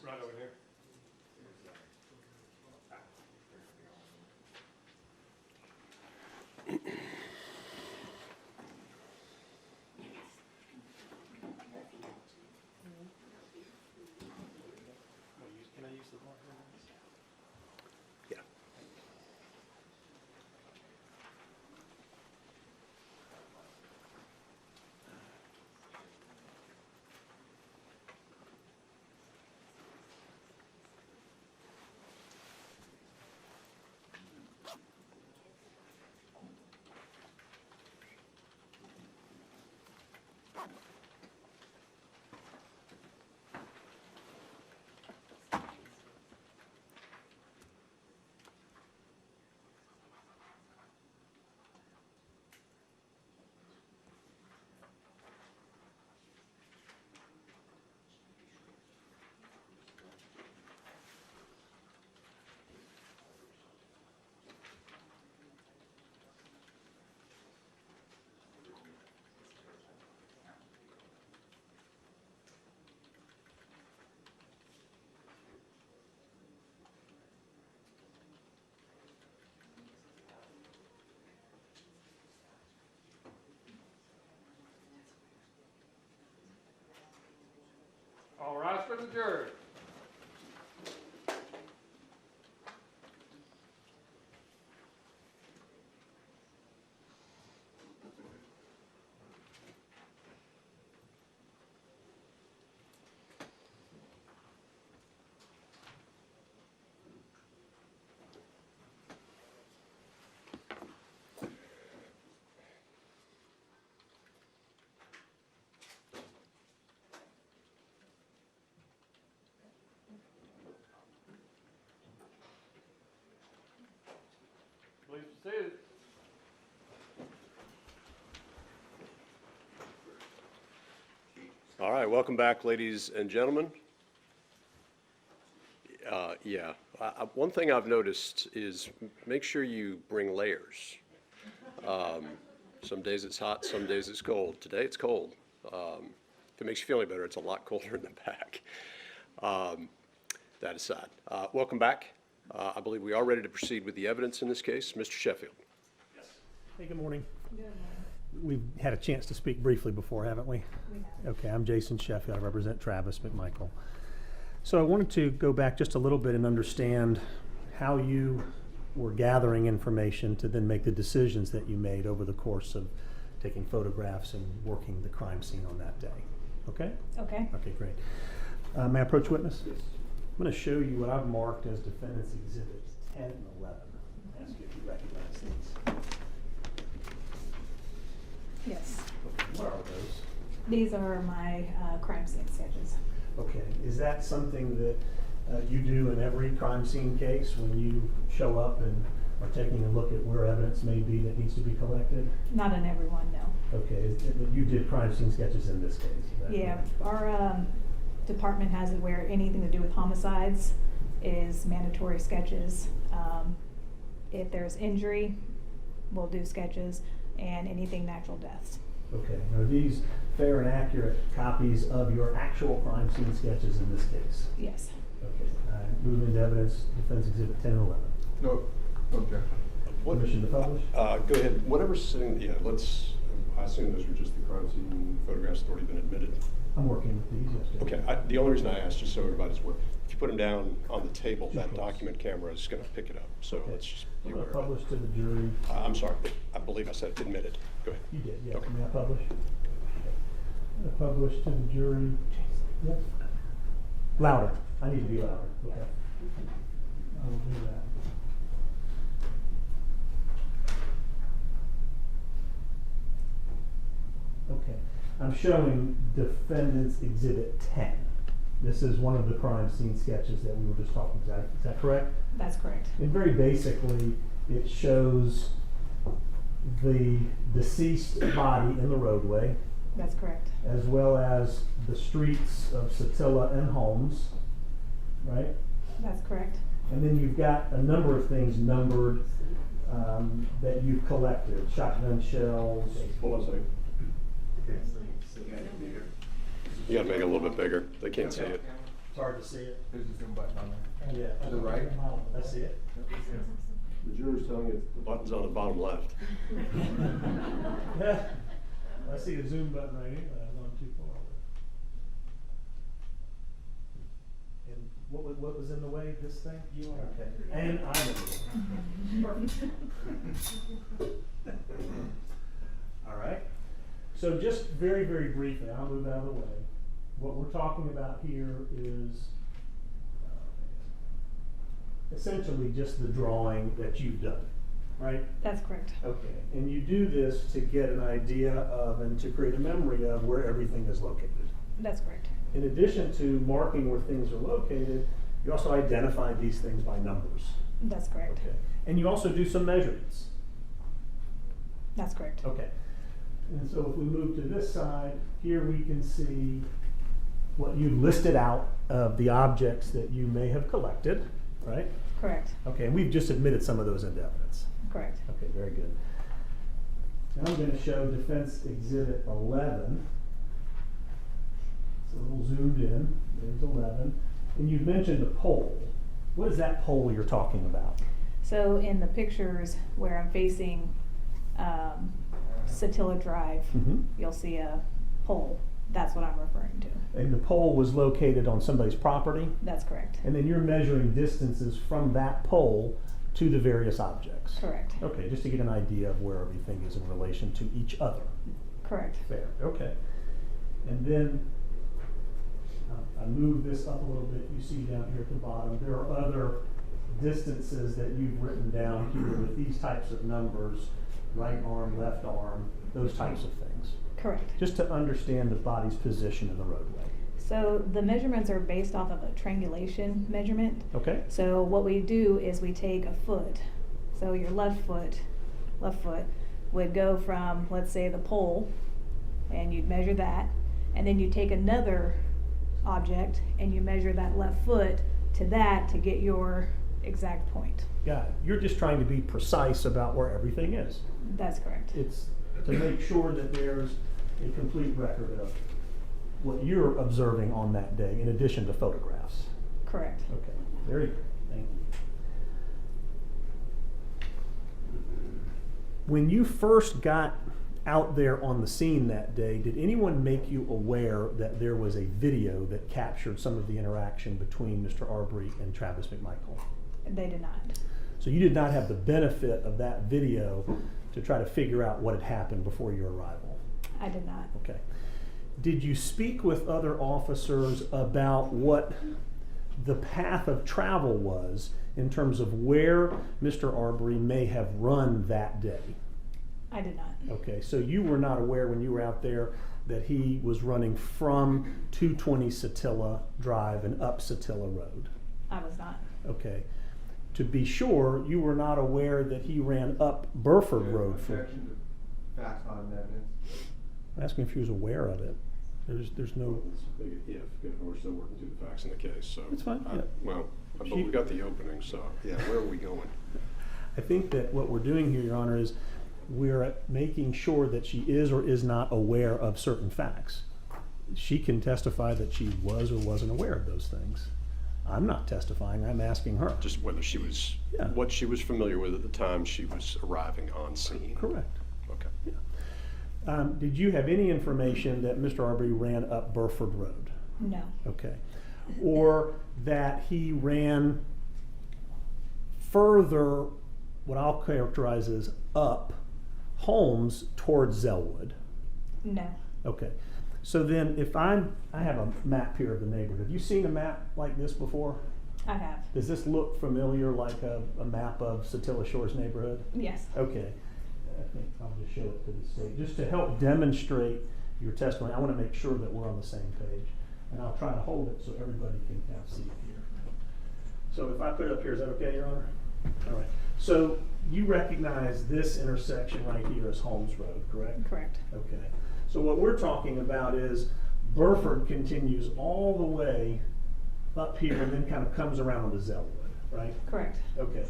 Right over here. for the jury. Please be seated. All right, welcome back, ladies and gentlemen. One thing I've noticed is make sure you bring layers. Some days it's hot, some days it's cold. Today it's cold. If it makes you feel any better, it's a lot colder in the back. That aside, welcome back. I believe we are ready to proceed with the evidence in this case. Mr. Sheffield. Hey, good morning. We've had a chance to speak briefly before, haven't we? Okay, I'm Jason Sheffield. I represent Travis McMichael. So I wanted to go back just a little bit and understand how you were gathering information to then make the decisions that you made over the course of taking photographs and working the crime scene on that day. Okay? Okay. Okay, great. May I approach witness? Yes. I'm going to show you what I've marked as defendants exhibits 10 and 11. Ask you if you recognize these. Yes. What are those? These are my crime scene sketches. Okay, is that something that you do in every crime scene case when you show up and are taking a look at where evidence may be that needs to be collected? Not in every one, no. Okay, but you did crime scene sketches in this case? Is that Yeah, correct? our department has it where anything to do with homicides is mandatory sketches. If there's injury, we'll do sketches, and anything natural deaths. Okay, are these fair and accurate copies of your actual crime scene sketches in this case? Yes. Okay, move into evidence, defense exhibit 10 and 11. No, okay. Permission to publish? Go ahead. Whatever's sitting, I assume those were just the crime scene photographs that already been admitted. I'm working with these, yes, Judge. Okay, the only reason I asked, just so everybody's aware, if you put them down on the table, that Sure. document camera is going to pick it up. So Okay. let's just be I'm going aware to of publish to the jury. it. I'm sorry, I believe I said admitted. Go ahead. You did, yes. Okay. May I publish? I'm going to publish to the jury. Yes. Louder. I need to be louder. Okay. I will do that. Okay. I'm showing defendant's exhibit 10. This is one of the crime scene sketches that we were just talking about. Is that correct? That's correct. And very basically, it shows the deceased body in the roadway, That's correct. as well as the streets of Satilla and Holmes, right? That's correct. And then you've got a number of things numbered that you've collected, shotgun shells. Hold on a second. You got to make it a little bit bigger. They can't see it. It's hard to see it. There's a zoom button on there. Yeah. To the right? I see it. The jury's telling you the button's on the bottom left. Yeah. I see a zoom button right here, but I've gone too far. And what was in the way, this thing? You are. Okay. And I'm in the way. All right. So just very, very briefly, I'll move out of the way. What we're talking about here is essentially just the drawing that you've done, right? That's correct. Okay, and you do this to get an idea of and to create a memory of where everything is located. That's correct. In addition to marking where things are located, you also identify these things by numbers. That's correct. Okay, and you also do some measurements. That's correct. Okay, and so if we move to this side, here we can see what you listed out of the objects that you may have collected, right? Correct. Okay, and we've just admitted some of those into evidence. Correct. Okay, very good. Now I'm going to show defense exhibit 11. It's a little zoomed in. There's 11. And you've mentioned a pole. What is that pole you're talking about? So in the pictures where I'm facing Satilla Drive, Mm-hmm. you'll see a pole That's what I'm referring to. And the pole was located on somebody's property? That's correct. And then you're measuring distances from that pole to the various objects? Correct. Okay, just to get an idea of where everything is in relation to each other. Correct. Fair, okay. And then, I move this up a little bit, you see down here at the bottom, there are other distances that you've written down here with these types of numbers, right arm, left arm, those types of things. Correct. Just to understand the body's position in the roadway. So the measurements are based off of a triangulation measurement. Okay? So what we do is we take a foot. So your left foot would go from, let's say, the pole, and you'd measure that, and then you take another object and you measure that left foot to that to get your exact point. Got it. You're just trying to be precise about where everything is. That's correct. It's to make sure that there's a complete record of what you're observing on that day, in addition to photographs. Correct. Okay, very good, thank you. When you first got out there on the scene that day, did anyone make you aware that there was a video that captured some of the interaction between Mr. Arbery and Travis McMichael? They did not. So you did not have the benefit of that video to try to figure out what had happened before your arrival? I did not. Okay. Did you speak with other officers about what the path of travel was in terms of where Mr. Arbery may have run that day? I did not. Okay, so you were not aware when you were out there that he was running from 220 Satilla Drive and up Satilla Road? I was not. Okay. To be sure, you were not aware that he ran up Burford Road. Objection to facts, not in evidence. I'm asking if he was aware of it. There's no. It's a big if, we're still working through the facts in the case, so. It's fine, yeah. Well, but we got the opening, so, yeah, where are we going? I think that what we're doing here, Your Honor, is we're making sure that she is or is not aware of certain facts. She can testify that she was or wasn't aware of those things. I'm not testifying, I'm asking her. Just whether she was, Yeah. what she was familiar with at the time she was arriving on scene. Correct. Okay. Yeah. Did you have any information that Mr. Arbery ran up Burford Road? No. Okay. Or that he ran further, what I'll characterize as up Holmes towards Zellwood? No. Okay. So then if I have a map here of the neighborhood. Have you seen a map like this before? I have. Does this look familiar like a map of Satilla Shores neighborhood? Yes. Okay. I think I'll just show it to the state. Just to help demonstrate your testimony, I want to make sure that we're on the same page. And I'll try to hold it so everybody can kind of see it here. So if I put it up here, is that okay, Your Honor? All right. So you recognize this intersection right here as Holmes Road, correct? Correct. Okay. So what we're talking about is Burford continues all the way up here and then kind of comes around to Zellwood, right? Correct. Okay.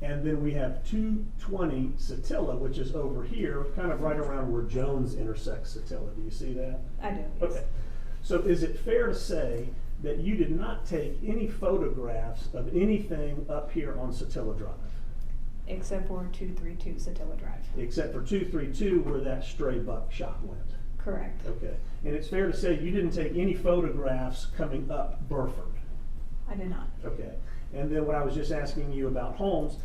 And then we have 220 Satilla, which is over here, kind of right around where Jones intersects Satilla. Do you see that? I do. Yes. Okay. So is it fair to say that you did not take any photographs of anything up here on Satilla Drive? Except for 232 Satilla Drive. Except for 232 where that stray buck shot went. Correct. Okay. And it's fair to say you didn't take any photographs coming up Burford? I did not. Okay. And then what I was just asking you about Holmes,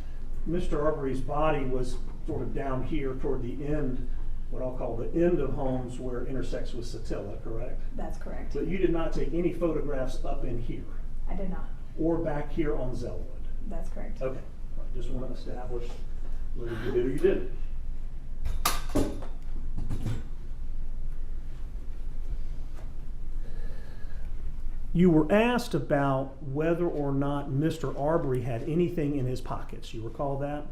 Mr. Arbery's body was sort of down here toward the end, what I'll call the end of Holmes where it intersects with Satilla, correct? That's correct. But you did not take any photographs up in here I did not. or back here on Zellwood? That's correct. Okay. I just want to establish whether you did or you didn't. You were asked about whether or not Mr. Arbery had anything in his pockets. You recall that?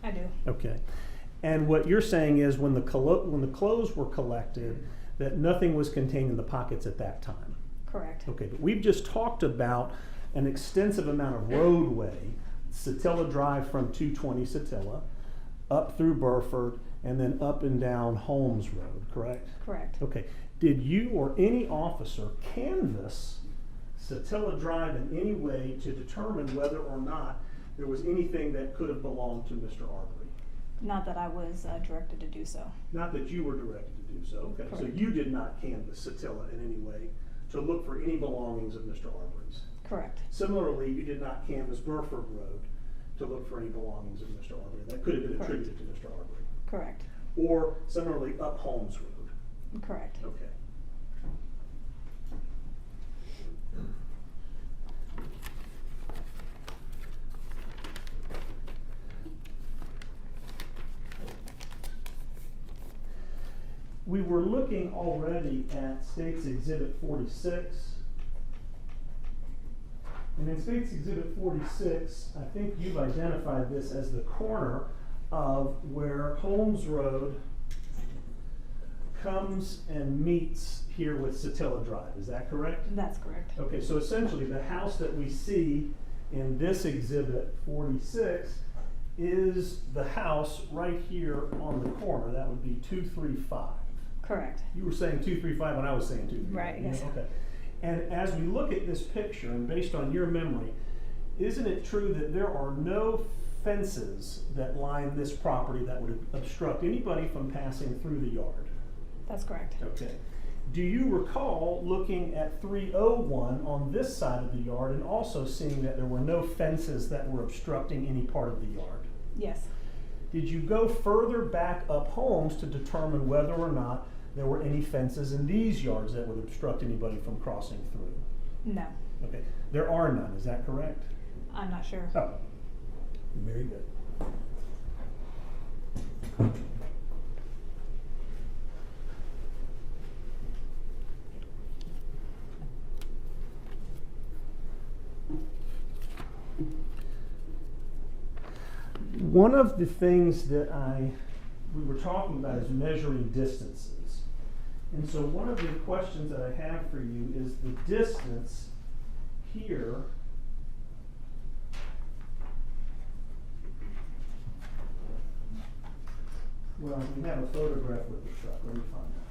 I do. Okay. And what you're saying is when the clothes were collected, that nothing was contained in the pockets at that time. Correct. Okay, but we've just talked about an extensive amount of roadway, Satilla Drive from 220 Satilla, up through Burford, and then up and down Holmes Road, correct? Correct. Okay. Did you or any officer canvass Satilla Drive in any way to determine whether or not there was anything that could have belonged to Mr. Arbery? Not that I was directed to do so. Not that you were directed to do so, okay. So Correct. you did not canvass Satilla in any way to look for any belongings of Mr. Arbery's. Correct. Similarly, you did not canvass Burford Road to look for any belongings of Mr. Arbery. That could have been Correct. attributed to Mr. Arbery. Correct. Or similarly, up Holmes Road. Correct. Okay. We were looking already at State's Exhibit 46. And in State's Exhibit 46, I think you've identified this as the corner of where Holmes Road comes and meets here with Satilla Drive. Is that correct? That's correct. Okay, so essentially the house that we see in this Exhibit 46 is the house right here on the corner. That would be 235. Correct. You were saying 235 when I was saying 235. Right, yes. Okay. And as we look at this picture, and based on your memory, isn't it true that there are no fences that line this property that would obstruct anybody from passing through the yard? That's correct. Okay. Do you recall looking at 301 on this side of the yard and also seeing that there were no fences that were obstructing any part of the yard? Yes. Did you go further back up Holmes to determine whether or not there were any fences in these yards that would obstruct anybody from crossing through? No. Okay, there are none, is that correct? I'm not sure. Oh, very good. One of the things that we were talking about is measuring distances. And so one of the questions that I have for you is the distance here well, we have a photograph with the truck. Let me find that.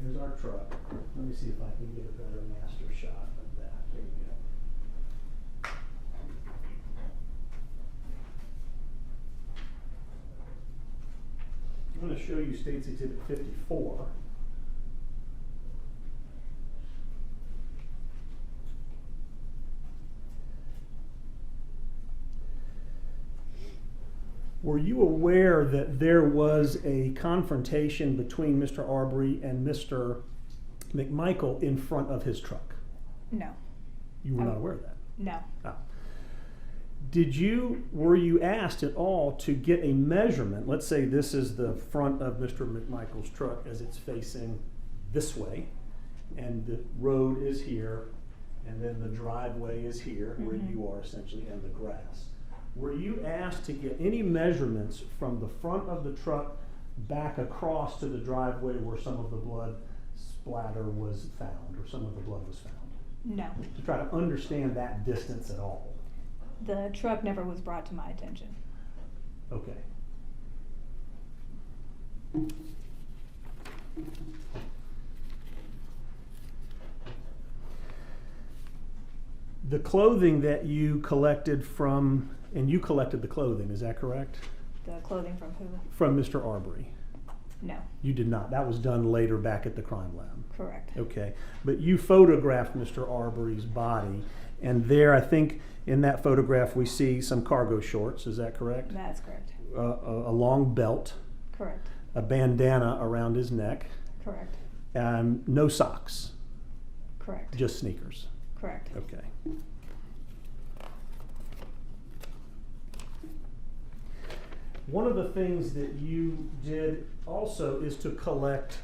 Here's our truck. Let me see if I can get a better master shot of that. There you go. I'm going to show you State's Exhibit 54. Were you aware that there was a confrontation between Mr. Arbery and Mr. McMichael in front of his truck? No. You were not aware of that? No. Ah. Were you asked at all to get a measurement? Let's say this is the front of Mr. McMichael's truck as it's facing this way, and the road is here, and then the driveway is here, where you are essentially, and the grass. Were you asked to get any measurements from the front of the truck back across to the driveway where some of the blood splatter was found, or some of the blood was found? No. To try to understand that distance at all? The truck never was brought to my attention. Okay. The clothing that you collected from, and you collected the clothing, is that correct? The clothing from who? From Mr. Arbery? No. You did not. That was done later back at the crime lab. Correct. Okay. But you photographed Mr. Arbery's body, and there, I think, in that photograph, we see some cargo shorts. Is that correct? That's correct. A long belt, Correct. a bandana around his neck, Correct. no socks, Correct. just sneakers. Correct. Okay. One of the things that you did also is to collect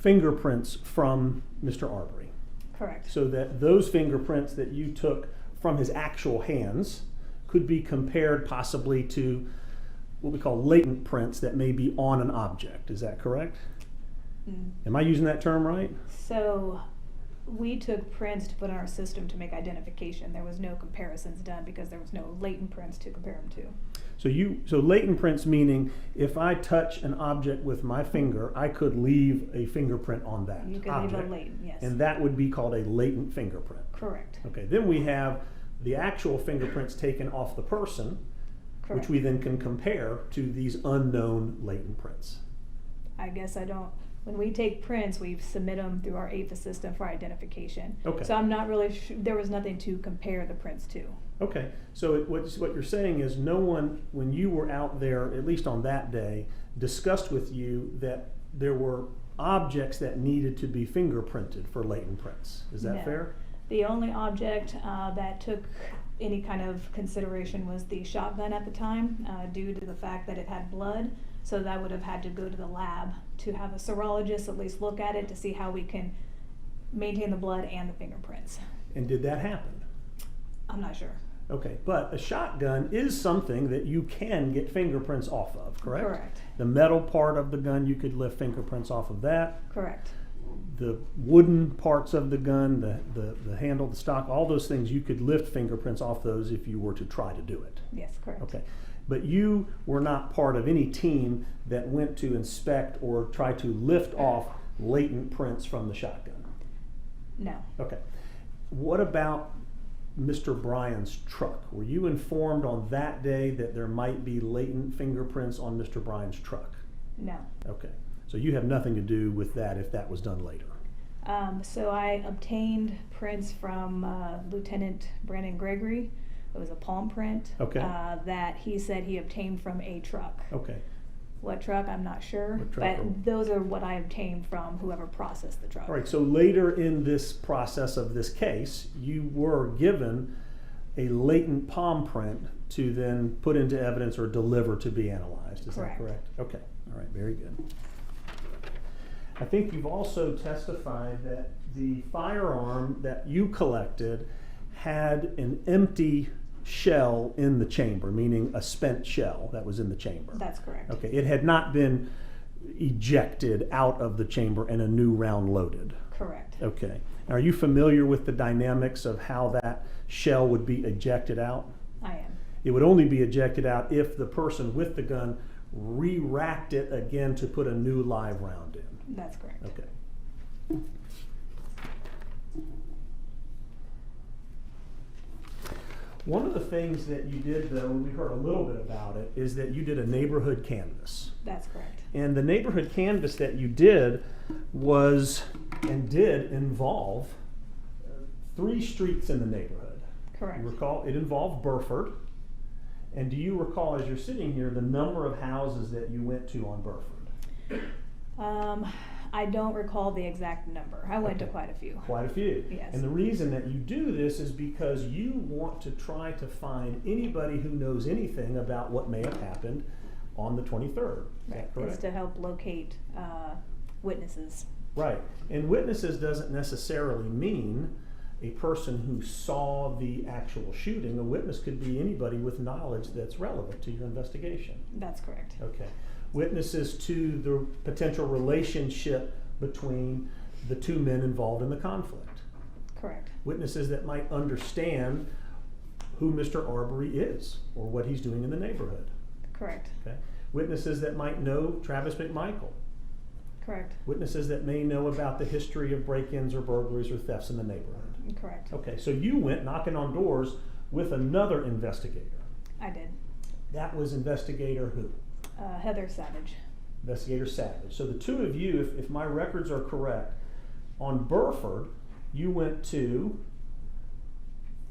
fingerprints from Mr. Arbery, Correct. so that those fingerprints that you took from his actual hands could be compared possibly to what we call latent prints that may be on an object. Is that correct? Am I using that term right? So We took prints to put in our system to make identification. There was no comparisons done because there was no latent prints to compare them to. So latent prints meaning if I touch an object with my finger, I could leave a fingerprint on that You could object. leave a latent, yes. And that would be called a latent fingerprint. Correct. Okay, then we have the actual fingerprints taken off the person, Correct. which we then can compare to these unknown latent prints. I guess I don't, when we take prints, we submit them through our APHA system for identification. Okay. So I'm not really sure, there was nothing to compare the prints to. Okay, so what you're saying is no one, when you were out there, at least on that day, discussed with you that there were objects that needed to be fingerprinted for latent prints. Is that No. fair? The only object that took any kind of consideration was the shotgun at the time, due to the fact that it had blood. So that would have had to go to the lab to have a serologist at least look at it to see how we can maintain the blood and the fingerprints. And did that happen? I'm not sure. Okay, but a shotgun is something that you can get fingerprints off of, correct? Correct. The metal part of the gun, you could lift fingerprints off of that. Correct. The wooden parts of the gun, the handle, the stock, all those things, you could lift fingerprints off those if you were to try to do it. Yes, correct. Okay, but you were not part of any team that went to inspect or try to lift off latent prints from the shotgun. No. Okay, what about Mr. Bryan's truck? Were you informed on that day that there might be latent fingerprints on Mr. Bryan's truck? No. Okay, so you have nothing to do with that if that was done later. So I obtained prints from Lieutenant Brandon Gregory. It was a palm print. Okay. That he said he obtained from a truck. Okay, What truck, I'm not sure. What truck But or- those are what I obtained from whoever processed the truck. all right, so later in this process of this case, you were given a latent palm print to then put into evidence or deliver to be analyzed, is that Correct. correct? Okay, all right, very good. I think you've also testified that the firearm that you collected had an empty shell in the chamber, meaning a spent shell that was in the chamber. That's correct. Okay, it had not been ejected out of the chamber and a new round loaded. Correct. Okay. Are you familiar with the dynamics of how that shell would be ejected out? I am. It would only be ejected out if the person with the gun re-racked it again to put a new live round in. That's correct. Okay. One of the things that you did, though, and we heard a little bit about it, is that you did a neighborhood canvass. That's correct. And the neighborhood canvass that you did was and did involve 3 streets in the neighborhood. Correct. You recall it involved Burford. And do you recall, as you're sitting here, the number of houses that you went to on Burford? I don't recall the exact number. I went to Okay. quite a few. Quite a few. Yes. And the reason that you do this is because you want to try to find anybody who knows anything about what may have happened on the 23rd. Is that It's correct? to help locate witnesses. Right. And witnesses doesn't necessarily mean a person who saw the actual shooting. A witness could be anybody with knowledge that's relevant to your investigation. That's correct. Okay. Witnesses to the potential relationship between the 2 men involved in the conflict. Correct. Witnesses that might understand who Mr. Arbery is or what he's doing in the neighborhood. Correct. Okay. Witnesses that might know Travis McMichael. Correct. Witnesses that may know about the history of break-ins or burglaries or thefts in the neighborhood. Correct. Okay, so you went knocking on doors with another investigator. I did. That was investigator who? Heather Savage. Investigator Savage. So the 2 of you, if my records are correct, on Burford, you went to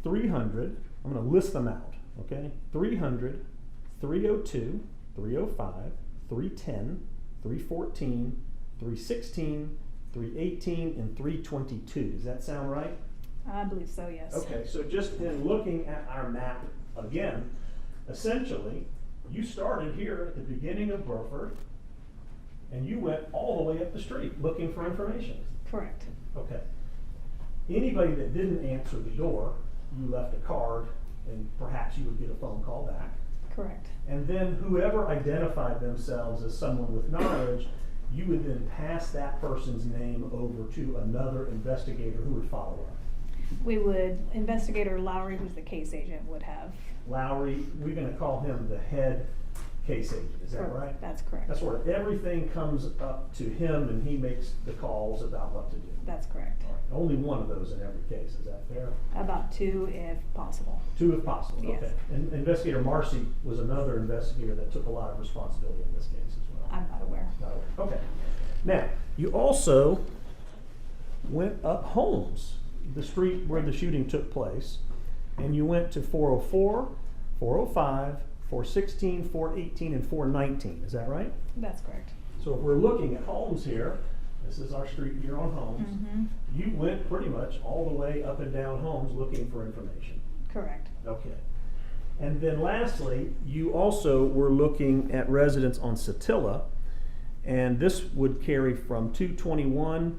300, I'm going to list them out, okay? 300, 302, 305, 310, 314, 316, 318, and 322. Does that sound right? I believe so, yes. Okay, so just in looking at our map again, essentially, you started here at the beginning of Burford, and you went all the way up the street looking for information. Correct. Okay. Anybody that didn't answer the door, you left a card, and perhaps you would get a phone call back. Correct. And then whoever identified themselves as someone with knowledge you would then pass that person's name over to another investigator who would follow up. We would, Investigator Lowry, who's the case agent, would have. Lowry, we're gonna call him the head case agent, is that right? That's correct. That's where everything comes up to him and he makes the calls about what to do. That's correct. All right. Only one of those in every case, is that fair? About 2 if possible. 2 if possible, Yes. okay. And Investigator Marcy was another investigator that took a lot of responsibility in this case as well. I'm not aware. Not aware. Okay. Now, you also went up Holmes, the street where the shooting took place, and you went to 404, 405, 416, 418, and 419, is that right? That's correct. So if we're looking at Holmes here, this is our street here on Holmes, Mm-hmm. you went pretty much all the way up and down Holmes looking for information. Correct. Okay. And then lastly, you also were looking at residents on Satilla, and this would carry from 221,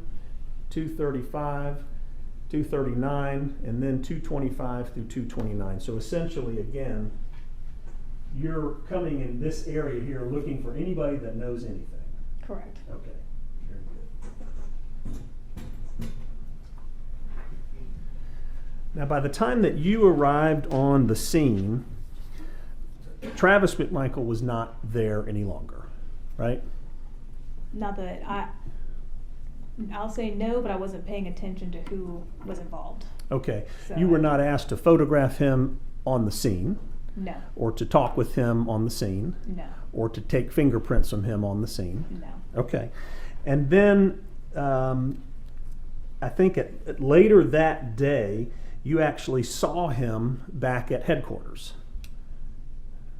235, 239, and then 225 through 229. So essentially, again, you're coming in this area here looking for anybody that knows anything. Correct. Okay, very good. Now, by the time that you arrived on the scene, Travis McMichael was not there any longer, right? Not that I'll say no, but I wasn't paying attention to who was involved. Okay. So You were not asked to photograph him on the scene, No, or to talk with him on the scene, no, or to take fingerprints from him on the scene. no. Okay. And then I think later that day, you actually saw him back at headquarters.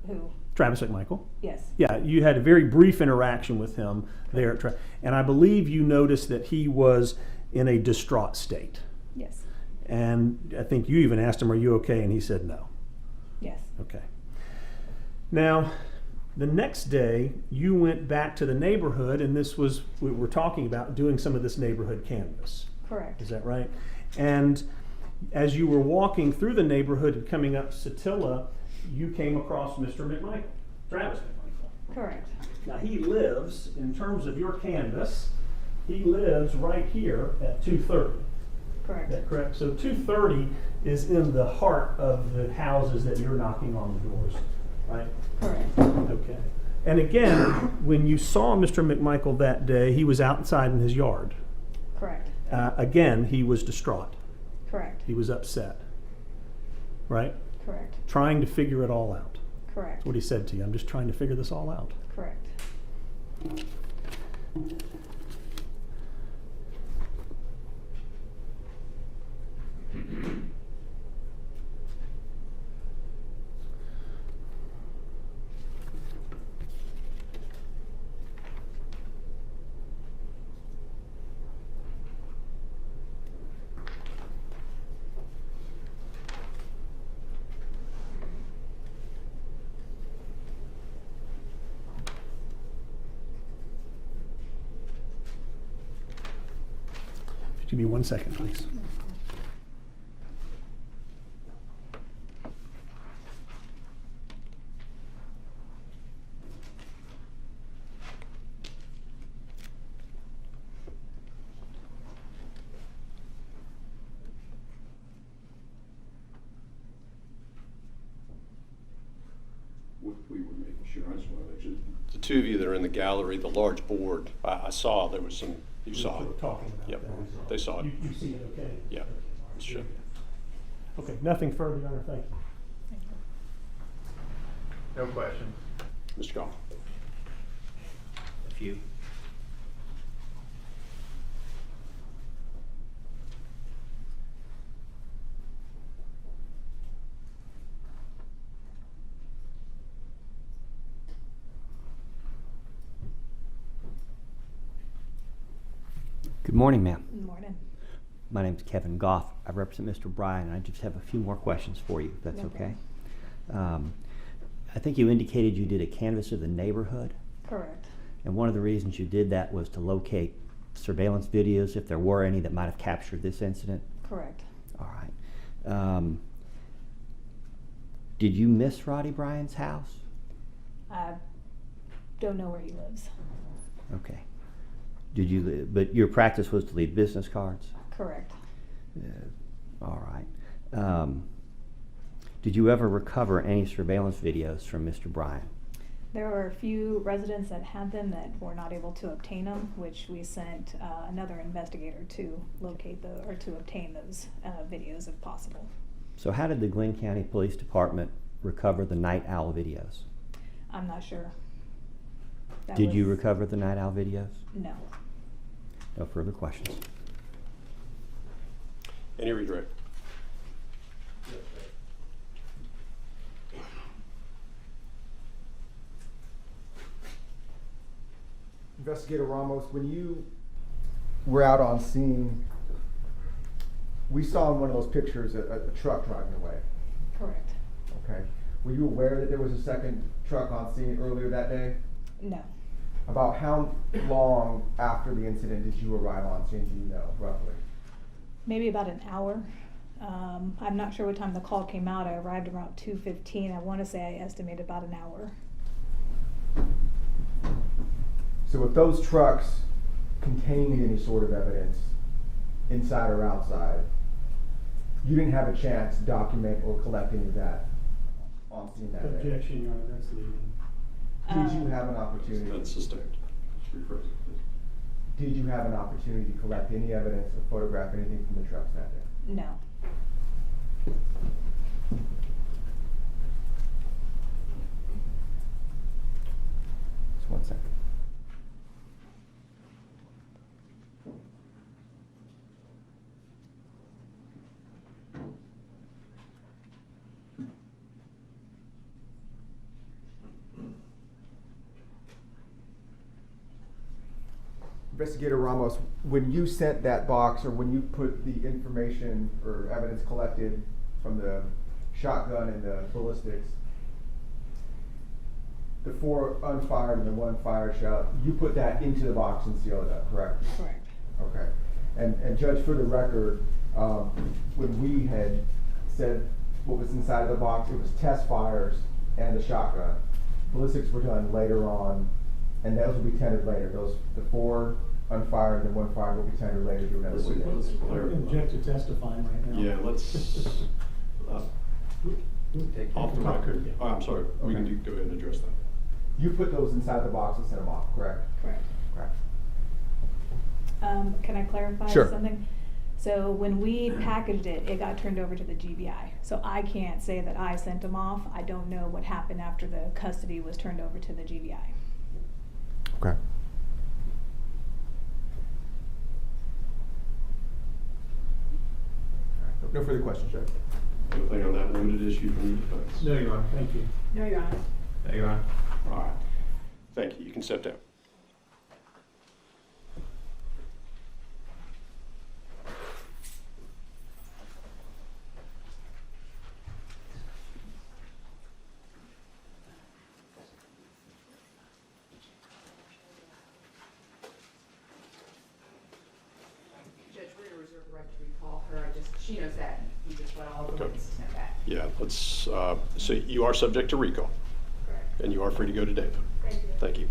Who? Travis McMichael. Yes. Yeah, you had a very brief interaction with him there at and I believe you noticed that he was in a distraught state. Yes. And I think you even asked him, "Are you okay?" And he said no. Yes. Okay. Now, the next day, you went back to the neighborhood, and this was, we were talking about doing some of this neighborhood canvas. Correct. Is that right? And as you were walking through the neighborhood and coming up Satilla, you came across Mr. McMichael, Travis McMichael. Correct. Now, he lives, in terms of your canvas, he lives right here at 230. Correct. Is that correct? So 230 is in the heart of the houses that you're knocking on the doors, right? Correct. Okay. And again, when you saw Mr. McMichael that day, he was outside in his yard. Correct. Again, he was distraught. Correct. He was upset, right? Correct. Trying to figure it all out. Correct. That's what he said to you. I'm just trying to figure this all out. Correct. Give me 1 second, please. We were making sure, I just want to make sure. The two of you that are in the gallery, the large board, I saw there was some, you saw it. Talking about Yep, that. they saw it. You see it, okay? Yeah, sure. Okay, nothing further, Your Honor, thank you. No questions. Mr. Goff. A few. Good morning, ma'am. Good morning. My name is Kevin Goff. I represent Mr. Bryan, and I just have a few more questions for you, if that's No okay. I think you indicated you did a canvass of the neighborhood, Correct. and one of the reasons you did that was to locate surveillance videos, if there were any, that might have captured this incident. Correct. All right. Did you miss Roddy Bryan's house? I don't know where he lives. Okay. Did you, but your practice was to leave business cards? Correct. All right. Did you ever recover any surveillance videos from Mr. Bryan? There were a few residents that had them that were not able to obtain them, which we sent another investigator to locate or to obtain those videos if possible. So how did the Glenn County Police Department recover the night owl videos? I'm not sure. Did you recover the night owl videos? No. No further questions. Any redirect? Investigator Ramos, when you were out on scene, we saw in one of those pictures a truck driving away. Correct. Okay. Were you aware that there was a second truck on scene earlier that day? No. About how long after the incident did you arrive on scene, do you know, roughly? Maybe about an hour. I'm not sure what time the call came out. I arrived around 2:15. I want to say I estimated about an hour. So if those trucks contained any sort of evidence, inside or outside, you didn't have a chance to document or collect any of that on scene that day? Objection, Your Honor, that's leading. Did you have an opportunity? That's sustained. Rephrase it, please. Did you have an opportunity to collect any evidence or photograph anything from the trucks that day? No. Just one second. Investigator Ramos, when you sent that box or when you put the information or evidence collected from the shotgun and the ballistics, the 4 unfired and the 1 fired shot, you put that into the box and sealed it up, correct? Correct. Okay. And Judge, for the record, when we had said what was inside of the box, it was test fires and the shotgun. Ballistics were done later on, and those will be tendered later. The 4 unfired and the 1 fired will be tendered later. Let's clarify. Object to testifying right now. Yeah, let's, off the record. Oh, I'm sorry, we can go ahead and address that. You put those inside the box and sent them off, correct? Correct. Correct. Can I clarify Sure. something? So when we packaged it, it got turned over to the GBI. So I can't say that I sent them off. I don't know what happened after the custody was turned over to the GBI. Okay. No further questions, Judge. Anything on that limited issue from the defense? No, Your Honor, thank you. No, Your Honor. There you are. All right. Thank you. You can step down. Judge, we're gonna reserve the right to recall her. She knows that. You just let all the Okay. witnesses know that. Yeah, let's, so you are subject to recall, Correct. and you are free to go today. Thank you. Thank you.